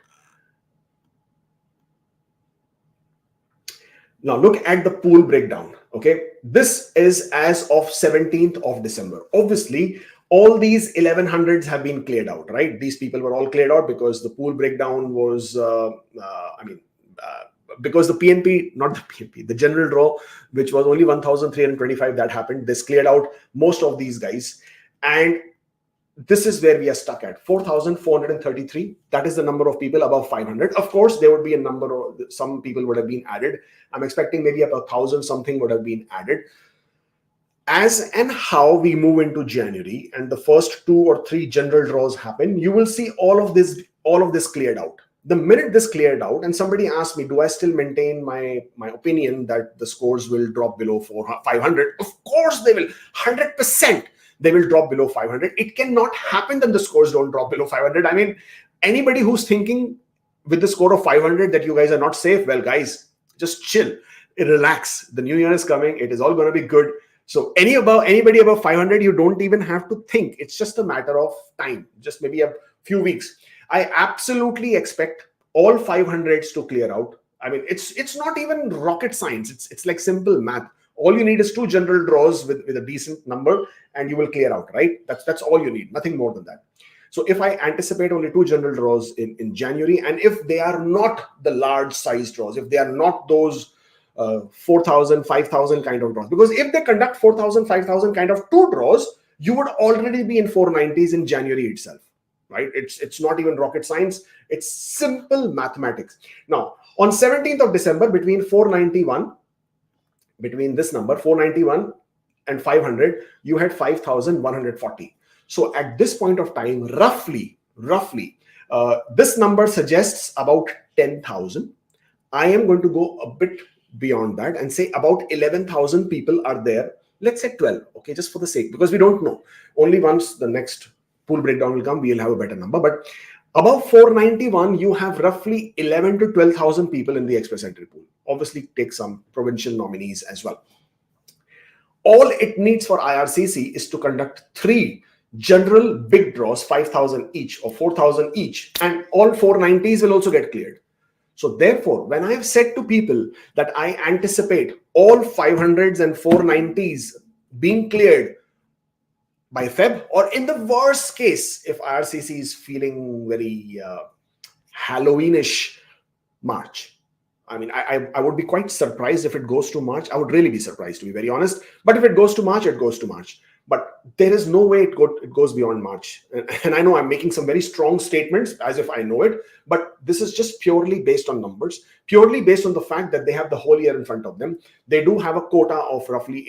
Now look at the pool breakdown. Okay, this is as of 17th of December. Obviously, all these 1100s have been cleared out, right? These people were all cleared out because the pool breakdown was, because the PNP, not the PNP, the general draw, which was only 1,325, that happened. This cleared out most of these guys. And this is where we are stuck at 4,433. That is the number of people above 500. Of course, there would be a number of some people would have been added. I'm expecting maybe about 1,000 something would have been added. As and how we move into January and the first 2 or 3 general draws happen, you will see all of this cleared out. The minute this cleared out, and somebody asked me, do I still maintain my opinion that the scores will drop below 500? Of course they will, 100%. They will drop below 500. It cannot happen that the scores don't drop below 500. I mean, anybody who's thinking with the score of 500 that you guys are not safe, well, guys, just chill, relax. The new year is coming. It is all going to be good. So anybody above 500, you don't even have to think. It's just a matter of time, just maybe a few weeks. I absolutely expect all 500s to clear out. I mean, it's not even rocket science. It's like simple math. All you need is 2 general draws with a decent number and you will clear out, right? That's all you need, nothing more than that. So if I anticipate only 2 general draws in January, and if they are not the large size draws, if they are not those 4,000, 5,000 kind of draws, because if they conduct 4,000, 5,000 kind of 2 draws, you would already be in 490s in January itself, right? It's not even rocket science. It's simple mathematics. Now, on 17th of December, between this number 491 and 500, you had 5,140. So at this point of time, roughly, this number suggests about 10,000. I am going to go a bit beyond that and say about 11,000 people are there. Let's say 12, okay, just for the sake, because we don't know. Only once the next pool breakdown will come, we'll have a better number. But above 491, you have roughly 11 to 12,000 people in the express entry pool. Obviously, take some provincial nominees as well. All it needs for IRCC is to conduct 3 general big draws, 5,000 each or 4,000 each, and all 490s will also get cleared. So therefore, when I have said to people that I anticipate all 500s and 490s being cleared by Feb, or in the worst case, if IRCC is feeling very Halloweenish, March. I mean, I would be quite surprised if it goes to March. I would really be surprised, to be very honest. But if it goes to March, it goes to March. But there is no way it goes beyond March. And I know I'm making some very strong statements as if I know it, but this is just purely based on numbers, purely based on the fact that they have the whole year in front of them. They do have a quota of roughly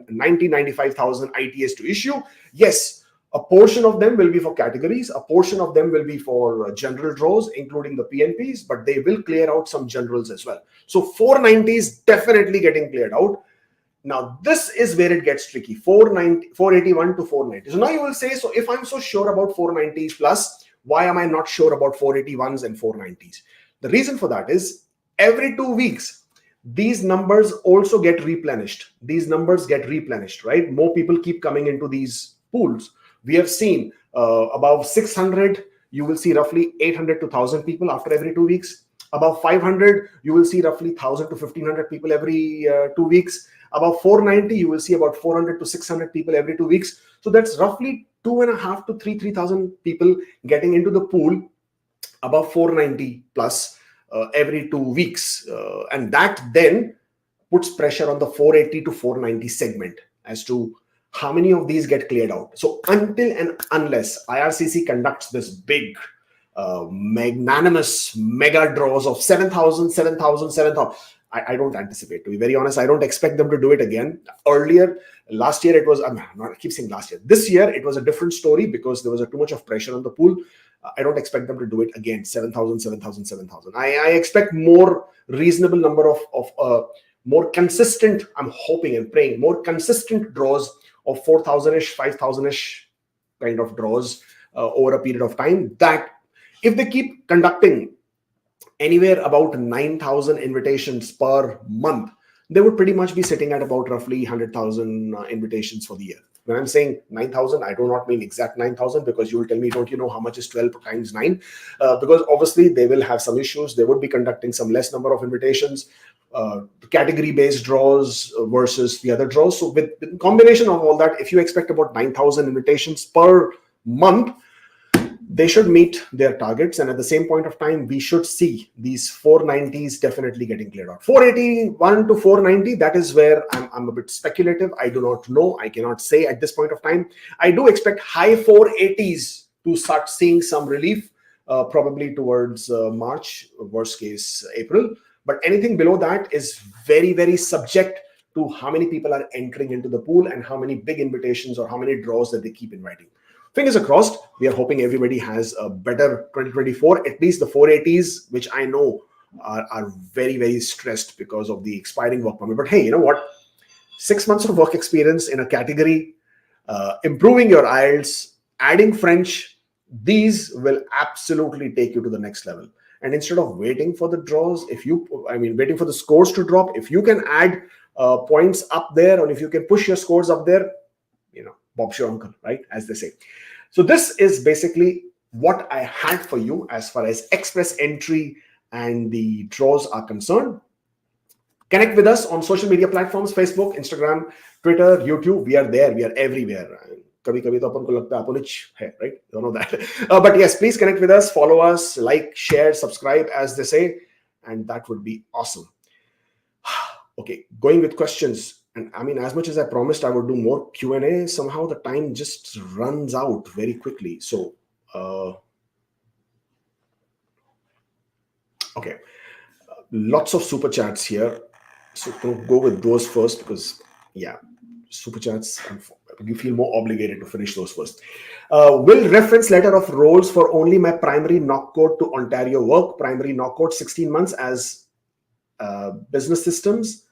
95,000 ITAs to issue. Yes, a portion of them will be for categories, a portion of them will be for general draws, including the PNPs, but they will clear out some generals as well. So 490s definitely getting cleared out. Now, this is where it gets tricky, 481 to 490. So now you will say, so if I'm so sure about 490s plus, why am I not sure about 481s and 490s? The reason for that is every 2 weeks, these numbers also get replenished. These numbers get replenished, right? More people keep coming into these pools. We have seen above 600, you will see roughly 800 to 1,000 people after every 2 weeks. Above 500, you will see roughly 1,000 to 1,500 people every 2 weeks. Above 490, you will see about 400 to 600 people every 2 weeks. So that's roughly 2,500 to 3,000 people getting into the pool above 490 plus every 2 weeks. And that then puts pressure on the 480 to 490 segment as to how many of these get cleared out. So until and unless IRCC conducts this big, magnanimous mega draws of 7,000, 7,000, 7,000, I don't anticipate, to be very honest. I don't expect them to do it again. Earlier, last year, it was, I keep saying last year. This year, it was a different story because there was too much of pressure on the pool. I don't expect them to do it again, 7,000, 7,000, 7,000. I expect more reasonable number of more consistent, I'm hoping and praying, more consistent draws of 4,000-ish, 5,000-ish kind of draws over a period of time, that if they keep conducting anywhere about 9,000 invitations per month, they would pretty much be sitting at about roughly 100,000 invitations for the year, When I'm saying 9,000, I do not mean exact 9,000, because you will tell me, don't you know how much is 12 times 9? Because obviously they will have some issues. They would be conducting some less number of invitations, category-based draws versus the other draws. So with combination of all that, if you expect about 9,000 invitations per month, they should meet their targets. And at the same point of time, we should see these 490s definitely getting cleared out. 481 to 490, that is where I'm a bit speculative. I do not know. I cannot say at this point of time. I do expect high 480s to start seeing some relief, probably towards March, worst case April. But anything below that is very, very subject to how many people are entering into the pool and how many big invitations or how many draws that they keep inviting. Fingers crossed. We are hoping everybody has a better 2024. At least the 480s, which I know are very, very stressed because of the expiring work permit. But hey, you know what? 6 months of work experience in a category, improving your IELTS, adding French, these will absolutely take you to the next level. And instead of waiting for the draws, waiting for the scores to drop, if you can add points up there, or if you can push your scores up there, Bob's your uncle, right? As they say. So this is basically what I had for you as far as express entry and the draws are concerned. Connect with us on social media platforms, Facebook, Instagram, Twitter, YouTube. We are there. We are everywhere. Kabhi kabhi to apan ko lagta hai apunich hai, right? You know that. But yes, please connect with us, follow us, like, share, subscribe, as they say, and that would be awesome. Okay, going with questions. And I mean, as much as I promised I would do more Q&A, somehow the time just runs out very quickly. So, okay, lots of super chats here. So don't go with those first, because yeah, super chats, you feel more obligated to finish those first. Will reference letter of roles for only my primary NOC code to Ontario work? Primary NOC code 16 months as business systems.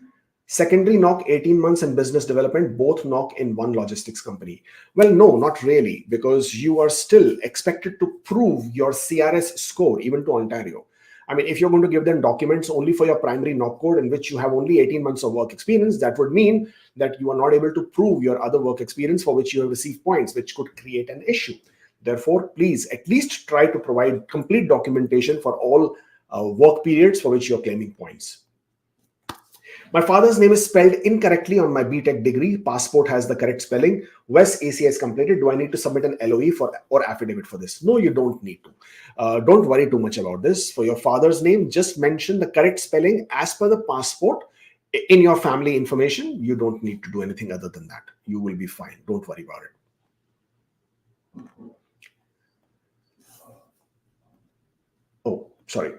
Secondary NOC 18 months in business development, both NOC in one logistics company. Well, no, not really, because you are still expected to prove your CRS score even to Ontario. I mean, if you're going to give them documents only for your primary NOC code in which you have only 18 months of work experience, that would mean that you are not able to prove your other work experience for which you have received points, which could create an issue. Therefore, please at least try to provide complete documentation for all work periods for which you're claiming points. My father's name is spelled incorrectly on my BTech degree. Passport has the correct spelling. West ACI is completed. Do I need to submit an LOE or affidavit for this? No, you don't need to. Don't worry too much about this. For your father's name, just mention the correct spelling as per the passport in your family information. You don't need to do anything other than that. You will be fine. Don't worry about it. Oh, sorry.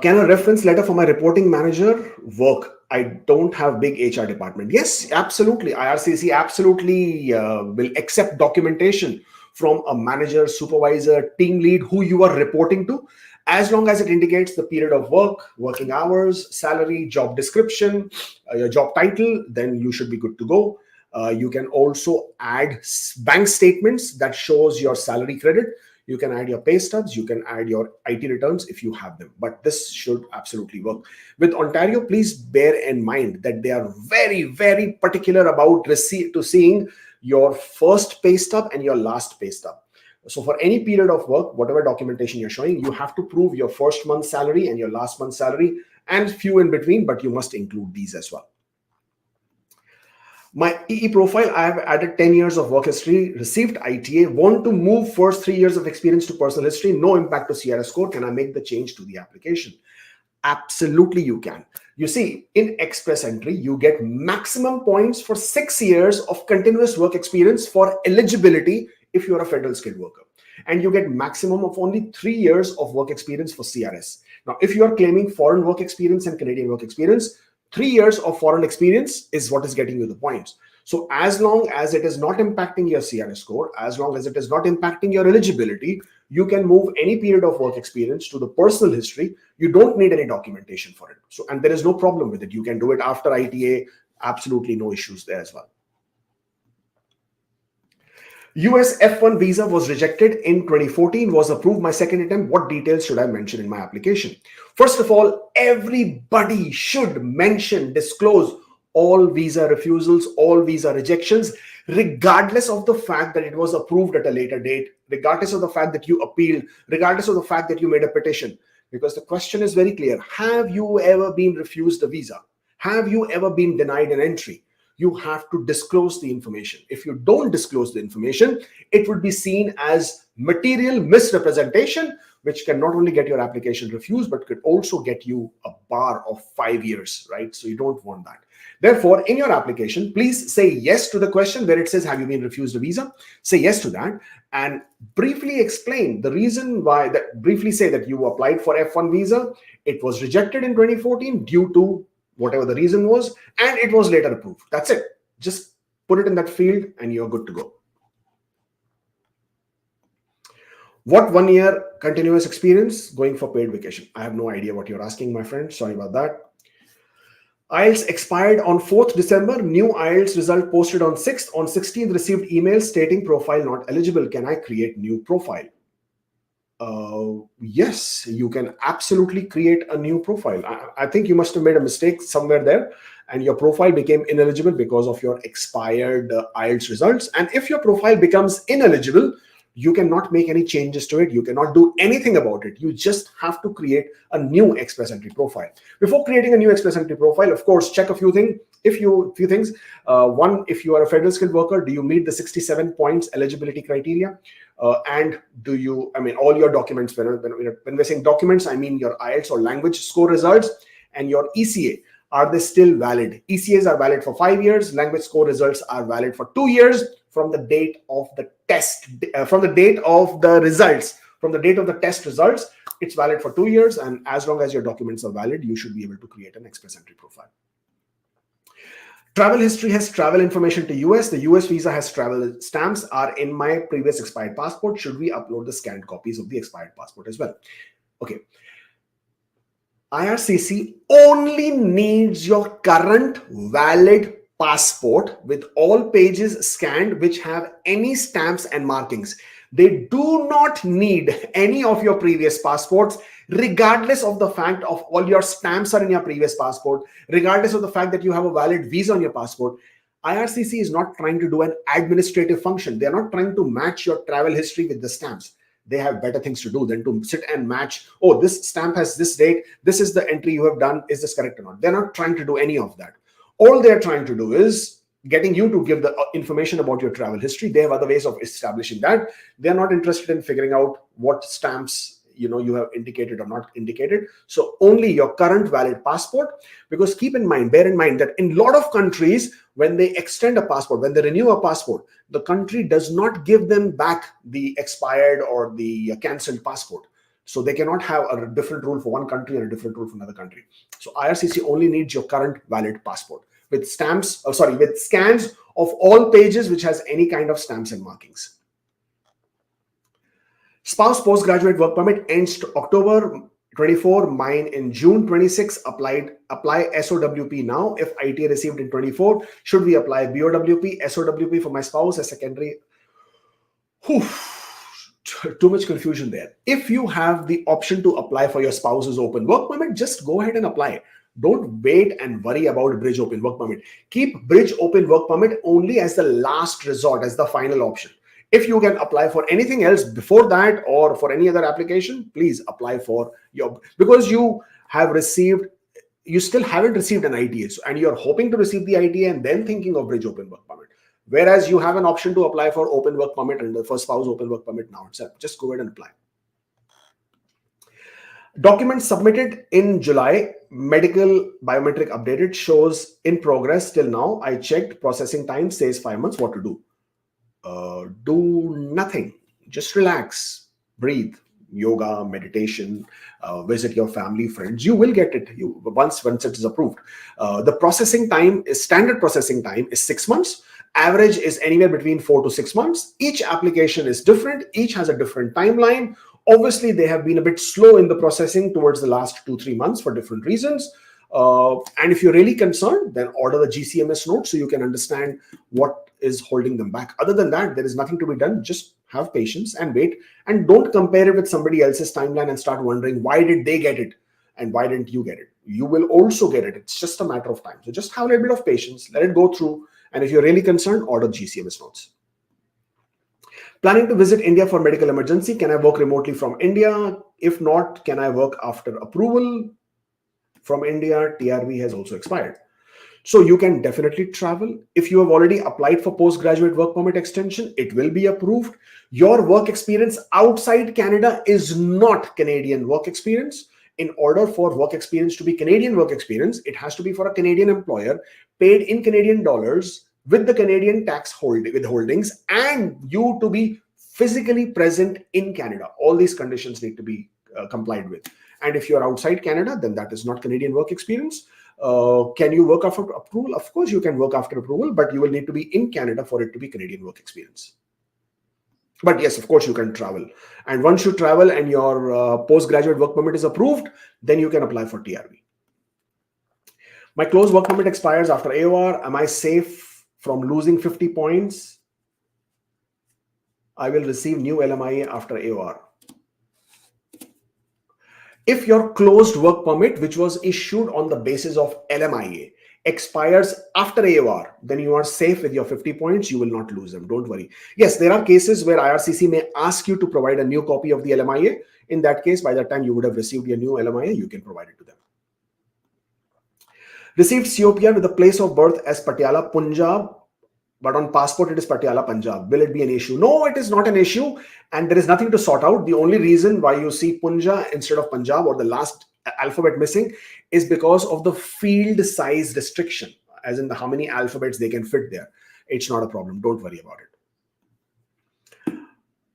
Can a reference letter for my reporting manager work? I don't have big HR department. Yes, absolutely. IRCC absolutely will accept documentation from a manager, supervisor, team lead who you are reporting to, as long as it indicates the period of work, working hours, salary, job description, your job title, then you should be good to go. You can also add bank statements that shows your salary credit. You can add your pay stubs, you can add your IT returns if you have them, but this should absolutely work. With Ontario, please bear in mind that they are very, very particular about seeing your first pay stub and your last pay stub. So for any period of work, whatever documentation you're showing, you have to prove your first month's salary and your last month's salary and few in between, but you must include these as well. My EE profile, I have added 10 years of work history, received ITA, want to move first 3 years of experience to personal history, no impact to CRS score. Can I make the change to the application? Absolutely, you can. You see, in express entry, you get maximum points for 6 years of continuous work experience for eligibility if you're a federal skilled worker. And you get maximum of only 3 years of work experience for CRS. Now, if you are claiming foreign work experience and Canadian work experience, 3 years of foreign experience is what is getting you the points. So as long as it is not impacting your CRS score, as long as it is not impacting your eligibility, you can move any period of work experience to the personal history. You don't need any documentation for it. So, and there is no problem with it. You can do it after ITA. Absolutely no issues there as well. US F1 visa was rejected in 2014, was approved my second attempt. What details should I mention in my application? First of all, everybody should mention, disclose all visa refusals, all visa rejections. regardless of the fact that it was approved at a later date, regardless of the fact that you appealed, regardless of the fact that you made a petition. Because the question is very clear. Have you ever been refused a visa? Have you ever been denied an entry? You have to disclose the information. If you don't disclose the information, it would be seen as material misrepresentation, which can not only get your application refused, but could also get you a bar of 5 years, right? So you don't want that. Therefore, in your application, please say yes to the question where it says, have you been refused a visa? Say yes to that and briefly explain the reason why, that briefly say that you applied for F1 visa. It was rejected in 2014 due to whatever the reason was, and it was later approved. That's it. Just put it in that field and you're good to go. What 1 year continuous experience going for paid vacation? I have no idea what you're asking, my friend. Sorry about that. IELTS expired on 4th December. New IELTS result posted on 6th. On 16th, received email stating profile not eligible. Can I create new profile? Yes, you can absolutely create a new profile. I think you must have made a mistake somewhere there and your profile became ineligible because of your expired IELTS results. And if your profile becomes ineligible, you cannot make any changes to it. You cannot do anything about it. You just have to create a new Express Entry profile. Before creating a new Express Entry profile, of course, check a few things. One, if you are a federal skilled worker, do you meet the 67 points eligibility criteria? And do you, all your documents, when we're saying documents, I mean your IELTS or language score results and your ECA. Are they still valid? ECAs are valid for 5 years. Language score results are valid for 2 years from the date of the test, from the date of the results. From the date of the test results, it's valid for 2 years. And as long as your documents are valid, you should be able to create an Express Entry profile. Travel history has travel information to US. The US visa has travel stamps are in my previous expired passport. Should we upload the scanned copies of the expired passport as well? Okay. IRCC only needs your current valid passport with all pages scanned which have any stamps and markings. They do not need any of your previous passports, regardless of the fact of all your stamps are in your previous passport, regardless of the fact that you have a valid visa on your passport. IRCC is not trying to do an administrative function. They're not trying to match your travel history with the stamps. They have better things to do than to sit and match, oh, this stamp has this date, this is the entry you have done, is this correct or not? They're not trying to do any of that. All they're trying to do is getting you to give the information about your travel history. They have other ways of establishing that. They're not interested in figuring out what stamps you have indicated or not indicated. So only your current valid passport, because bear in mind that in a lot of countries, when they extend a passport, when they renew a passport, the country does not give them back the expired or the cancelled passport. So they cannot have a different rule for one country and a different rule for another country. So IRCC only needs your current valid passport with with scans of all pages which has any kind of stamps and markings. Spouse postgraduate work permit ends October 24, mine in June 26. Apply SOWP now. If ITA received in 24, should we apply BOWP? SOWP for my spouse as secondary. Too much confusion there. If you have the option to apply for your spouse's open work permit, just go ahead and apply. Don't wait and worry about bridge open work permit. Keep bridge open work permit only as the last resort, as the final option. If you can apply for anything else before that or for any other application, please apply for because you still haven't received an ITA, and you're hoping to receive the ITA and then thinking of bridge open work permit. Whereas you have an option to apply for open work permit and for spouse open work permit now itself. Just go ahead and apply. Documents submitted in July, medical biometric updated, shows in progress till now. I checked, processing time says 5 months. What to do? Do nothing. Just relax, breathe, yoga, meditation, visit your family, friends. You will get it once it is approved. The processing time is standard processing time is 6 months. Average is anywhere between 4 to 6 months. Each application is different. Each has a different timeline. Obviously, they have been a bit slow in the processing towards the last 2-3 months for different reasons. And if you're really concerned, then order the GCMS note so you can understand what is holding them back. Other than that, there is nothing to be done. Just have patience and wait, and don't compare it with somebody else's timeline and start wondering why did they get it and why didn't you get it. You will also get it. It's just a matter of time. So just have a little bit of patience, let it go through, And if you're really concerned, order GCMS notes. Planning to visit India for medical emergency. Can I work remotely from India? If not, can I work after approval from India? TRV has also expired. So you can definitely travel. If you have already applied for postgraduate work permit extension, it will be approved. Your work experience outside Canada is not Canadian work experience. In order for work experience to be Canadian work experience, it has to be for a Canadian employer, paid in Canadian dollars, with the Canadian tax withholdings, and you to be physically present in Canada. All these conditions need to be complied with. And if you're outside Canada, then that is not Canadian work experience. Can you work after approval? Of course, you can work after approval, but you will need to be in Canada for it to be Canadian work experience. But yes, of course, you can travel. And once you travel and your postgraduate work permit is approved, then you can apply for TRV. My closed work permit expires after AOR. Am I safe from losing 50 points? I will receive new LMIA after AOR. If your closed work permit, which was issued on the basis of LMIA, expires after AOR, then you are safe with your 50 points. You will not lose them. Don't worry. Yes, there are cases where IRCC may ask you to provide a new copy of the LMIA. In that case, by the time you would have received your new LMIA, you can provide it to them. Received COPR with the place of birth as Patiala, Punjab, but on passport it is Patiala, Punjab. Will it be an issue? No, it is not an issue, and there is nothing to sort out. The only reason why you see Punjab instead of Punjab or the last alphabet missing is because of the field size restriction, as in how many alphabets they can fit there. It's not a problem. Don't worry about it.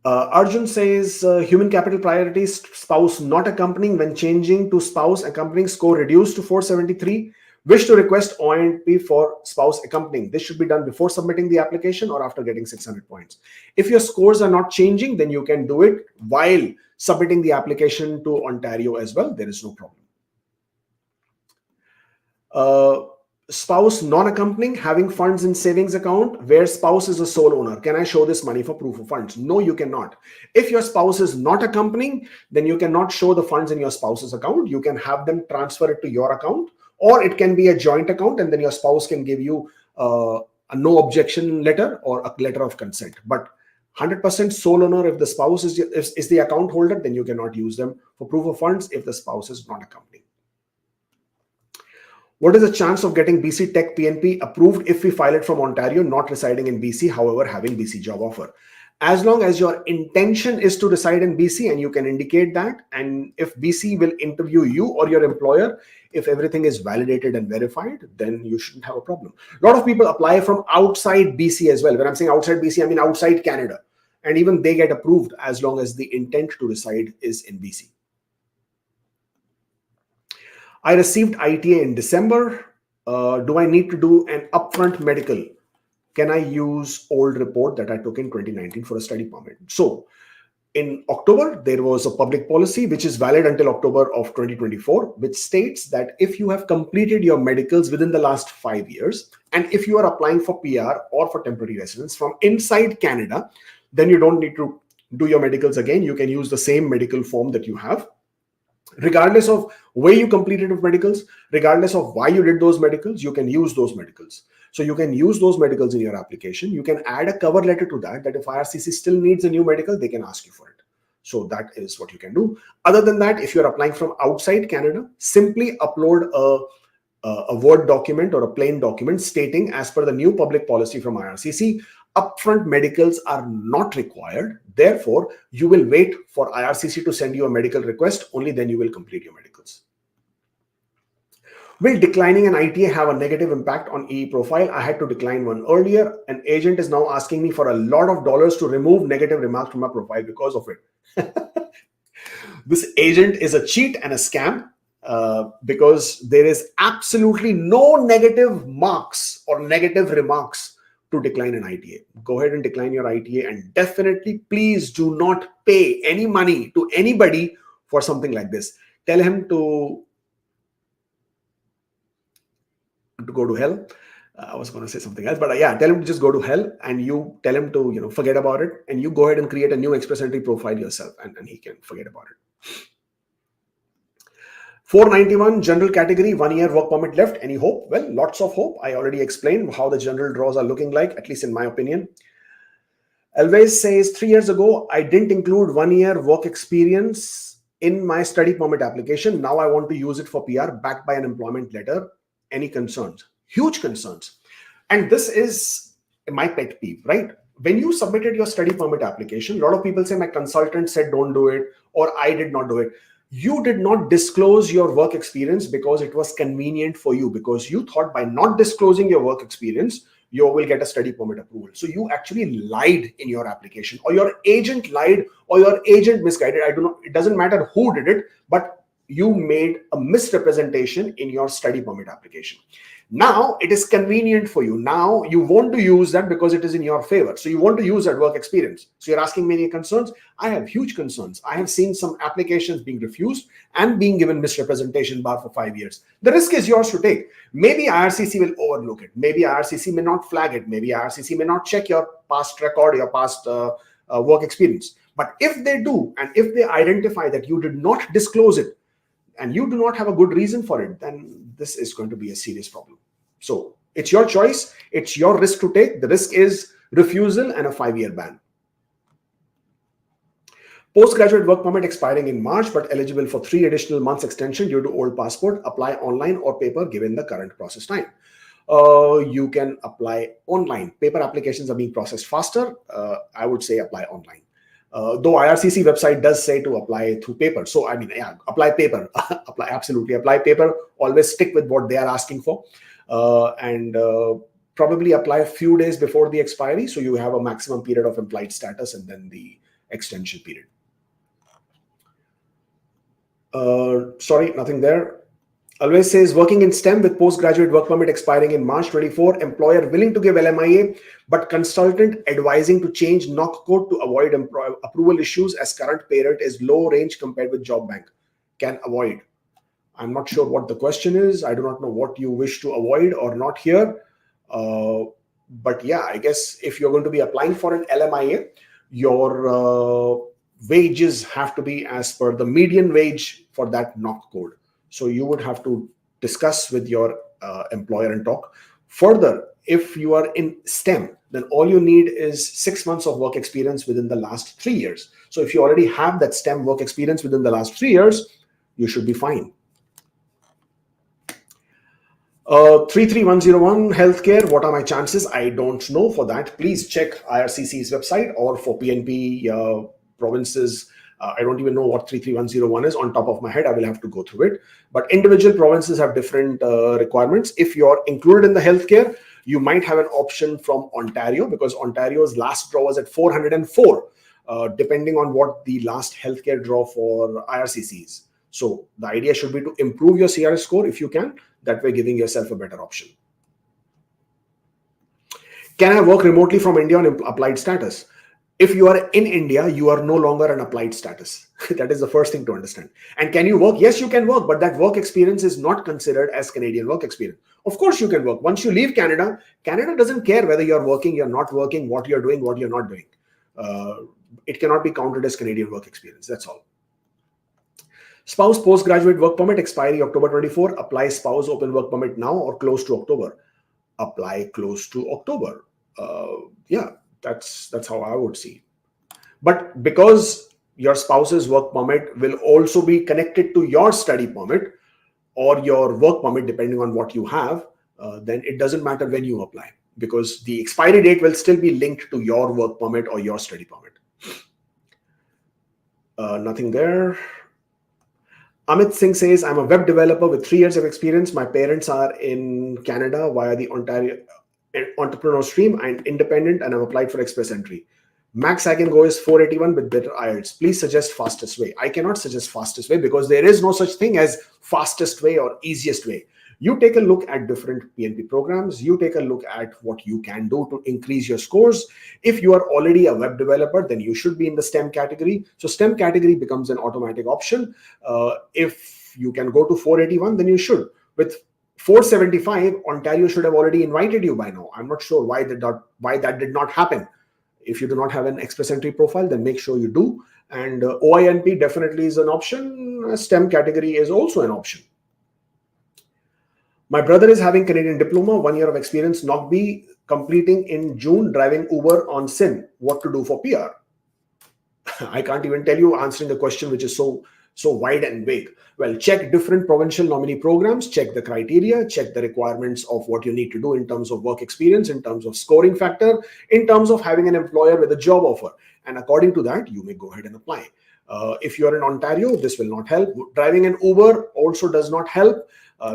Arjun says, human capital priorities, spouse not accompanying. When changing to spouse accompanying, score reduced to 473. Wish to request ONP for spouse accompanying. This should be done before submitting the application or after getting 600 points. If your scores are not changing, then you can do it while submitting the application to Ontario as well. There is no problem. Spouse non-accompanying, having funds in savings account where spouse is a sole owner. Can I show this money for proof of funds? No, you cannot. If your spouse is not accompanying, then you cannot show the funds in your spouse's account. You can have them transfer it to your account, or it can be a joint account, and then your spouse can give you a no objection letter or a letter of consent. But 100% sole owner, if the spouse is the account holder, then you cannot use them for proof of funds if the spouse is not accompanying. What is the chance of getting BC Tech PNP approved if we file it from Ontario, not residing in BC, however, having BC job offer? As long as your intention is to reside in BC and you can indicate that, and if BC will interview you or your employer, if everything is validated and verified, then you shouldn't have a problem. A lot of people apply from outside BC as well. When I'm saying outside BC, I mean outside Canada. And even they get approved as long as the intent to reside is in BC. I received ITA in December. Do I need to do an upfront medical? Can I use old report that I took in 2019 for a study permit? So in October, there was a public policy which is valid until October of 2024, which states that if you have completed your medicals within the last 5 years, and if you are applying for PR or for temporary residence from inside Canada, then you don't need to do your medicals again. You can use the same medical form that you have. Regardless of where you completed of medicals, regardless of why you did those medicals, you can use those medicals. So you can use those medicals in your application. You can add a cover letter to that if IRCC still needs a new medical, they can ask you for it. So that is what you can do. Other than that, if you're applying from outside Canada, simply upload a Word document or a plain document stating, as per the new public policy from IRCC, upfront medicals are not required. Therefore, you will wait for IRCC to send you a medical request. Only then you will complete your medicals. Will declining an ITA have a negative impact on EE profile? I had to decline one earlier. An agent is now asking me for a lot of dollars to remove negative remarks from my profile because of it. This agent is a cheat and a scam because there is absolutely no negative marks or negative remarks to decline an ITA. Go ahead and decline your ITA, and definitely please do not pay any money to anybody for something like this. Tell him to go to hell. I was going to say something else, but yeah, tell him to just go to hell, and you tell him to forget about it, and you go ahead and create a new Express Entry profile yourself, and he can forget about it. 491 general category, 1 year work permit left. Any hope? Well, lots of hope. I already explained how the general draws are looking like, at least in my opinion. Always says 3 years ago, I didn't include 1 year work experience in my study permit application. Now I want to use it for PR backed by an employment letter. Any concerns? Huge concerns. And this is my pet peeve, right? When you submitted your study permit application, a lot of people say my consultant said don't do it, or I did not do it. You did not disclose your work experience because it was convenient for you, because you thought by not disclosing your work experience, you will get a study permit approval. So you actually lied in your application, or your agent lied, or your agent misguided. I do not, it doesn't matter who did it, but you made a misrepresentation in your study permit application. Now it is convenient for you. Now you want to use that because it is in your favor. So you want to use that work experience. So you're asking me any concerns? I have huge concerns. I have seen some applications being refused and being given misrepresentation bar for 5 years. The risk is yours to take. Maybe IRCC will overlook it. Maybe IRCC may not flag it. Maybe IRCC may not check your past record, your past work experience. But if they do, and if they identify that you did not disclose it, and you do not have a good reason for it, then this is going to be a serious problem. So it's your choice. It's your risk to take. The risk is refusal and a 5-year ban. Postgraduate work permit expiring in March, but eligible for 3 additional months extension due to old passport. Apply online or paper given the current process time. You can apply online. Paper applications are being processed faster. I would say apply online. Though IRCC website does say to apply through paper. So, I mean, yeah, apply paper. Absolutely apply paper. Always stick with what they are asking for. And probably apply a few days before the expiry. So you have a maximum period of implied status and then the extension period. Sorry, nothing there. Always says working in STEM with postgraduate work permit expiring in March 24, employer willing to give LMIA, but consultant advising to change NOC code to avoid approval issues as current pay rate is low range compared with job bank. Can avoid. I'm not sure what the question is. I do not know what you wish to avoid or not here. But yeah, I guess if you're going to be applying for an LMIA, your wages have to be as per the median wage for that NOC code. So you would have to discuss with your employer and talk. Further, if you are in STEM, then all you need is 6 months of work experience within the last 3 years. So if you already have that STEM work experience within the last 3 years, you should be fine. 33101 healthcare. What are my chances? I don't know. For that, please check IRCC's website, or for PNP provinces. I don't even know what 33101 is on top of my head. I will have to go through it. But individual provinces have different requirements. If you're included in the healthcare, you might have an option from Ontario, because Ontario's last draw was at 404, depending on what the last healthcare draw for IRCC is. So the idea should be to improve your CRS score if you can. That way, giving yourself a better option. Can I work remotely from India on applied status? If you are in India, you are no longer an applied status. That is the first thing to understand. And can you work? Yes, you can work, but that work experience is not considered as Canadian work experience. Of course, you can work. Once you leave Canada, Canada doesn't care whether you're working, you're not working, what you're doing, what you're not doing. It cannot be counted as Canadian work experience. That's all. Spouse postgraduate work permit expiry October 24. Apply spouse open work permit now or close to October. Apply close to October. Yeah. That's how I would see it. But because your spouse's work permit will also be connected to your study permit or your work permit, depending on what you have, then it doesn't matter when you apply, because the expiry date will still be linked to your work permit or your study permit. Nothing there. Amit Singh says, I'm a web developer with 3 years of experience. My parents are in Canada via the Ontario entrepreneur stream. I'm independent and I've applied for express entry. Max I can go is 481 with better IELTS. Please suggest fastest way. I cannot suggest fastest way because there is no such thing as fastest way or easiest way. You take a look at different PNP programs. You take a look at what you can do to increase your scores. If you are already a web developer, then you should be in the STEM category. So STEM category becomes an automatic option. If you can go to 481, then you should. With 475, Ontario should have already invited you by now. I'm not sure why that did not happen. If you do not have an express entry profile, then make sure you do. And OINP definitely is an option. STEM category is also an option. My brother is having Canadian diploma, 1 year of experience, not be completing in June, driving Uber on SIN. What to do for PR? I can't even tell you, answering the question which is so wide and vague. Well, check different provincial nominee programs, check the criteria, check the requirements of what you need to do in terms of work experience, in terms of scoring factor, in terms of having an employer with a job offer. And according to that, you may go ahead and apply. If you are in Ontario, this will not help. Driving an Uber also does not help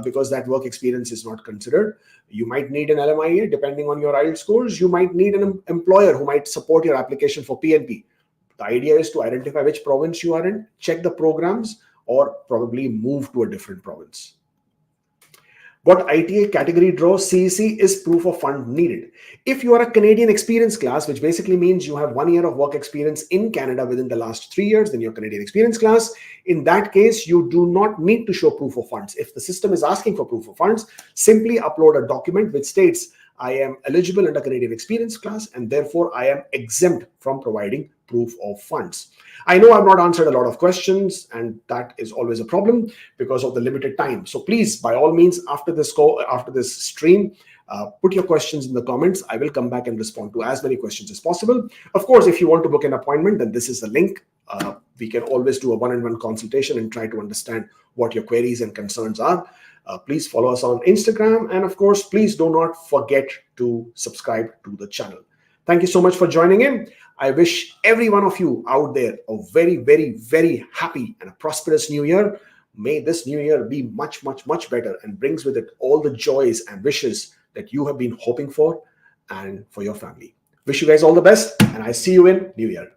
because that work experience is not considered. You might need an LMIA depending on your IELTS scores. You might need an employer who might support your application for PNP. The idea is to identify which province you are in, check the programs, or probably move to a different province. What ITA category draw CEC is proof of fund needed. If you are a Canadian experience class, which basically means you have 1 year of work experience in Canada within the last 3 years, then you're Canadian experience class. In that case, you do not need to show proof of funds. If the system is asking for proof of funds, simply upload a document which states, I am eligible under Canadian experience class and therefore I am exempt from providing proof of funds. I know I've not answered a lot of questions, and that is always a problem because of the limited time. So please, by all means, after this stream, put your questions in the comments. I will come back and respond to as many questions as possible. Of course, if you want to book an appointment, then this is the link. We can always do a one-on-one consultation and try to understand what your queries and concerns are. Please follow us on Instagram. And of course, please do not forget to subscribe to the channel. Thank you so much for joining in. I wish every one of you out there a very, very, very happy and a prosperous new year. May this new year be much, much, much better and brings with it all the joys and wishes that you have been hoping for and for your family. Wish you guys all the best, and I see you in New Year.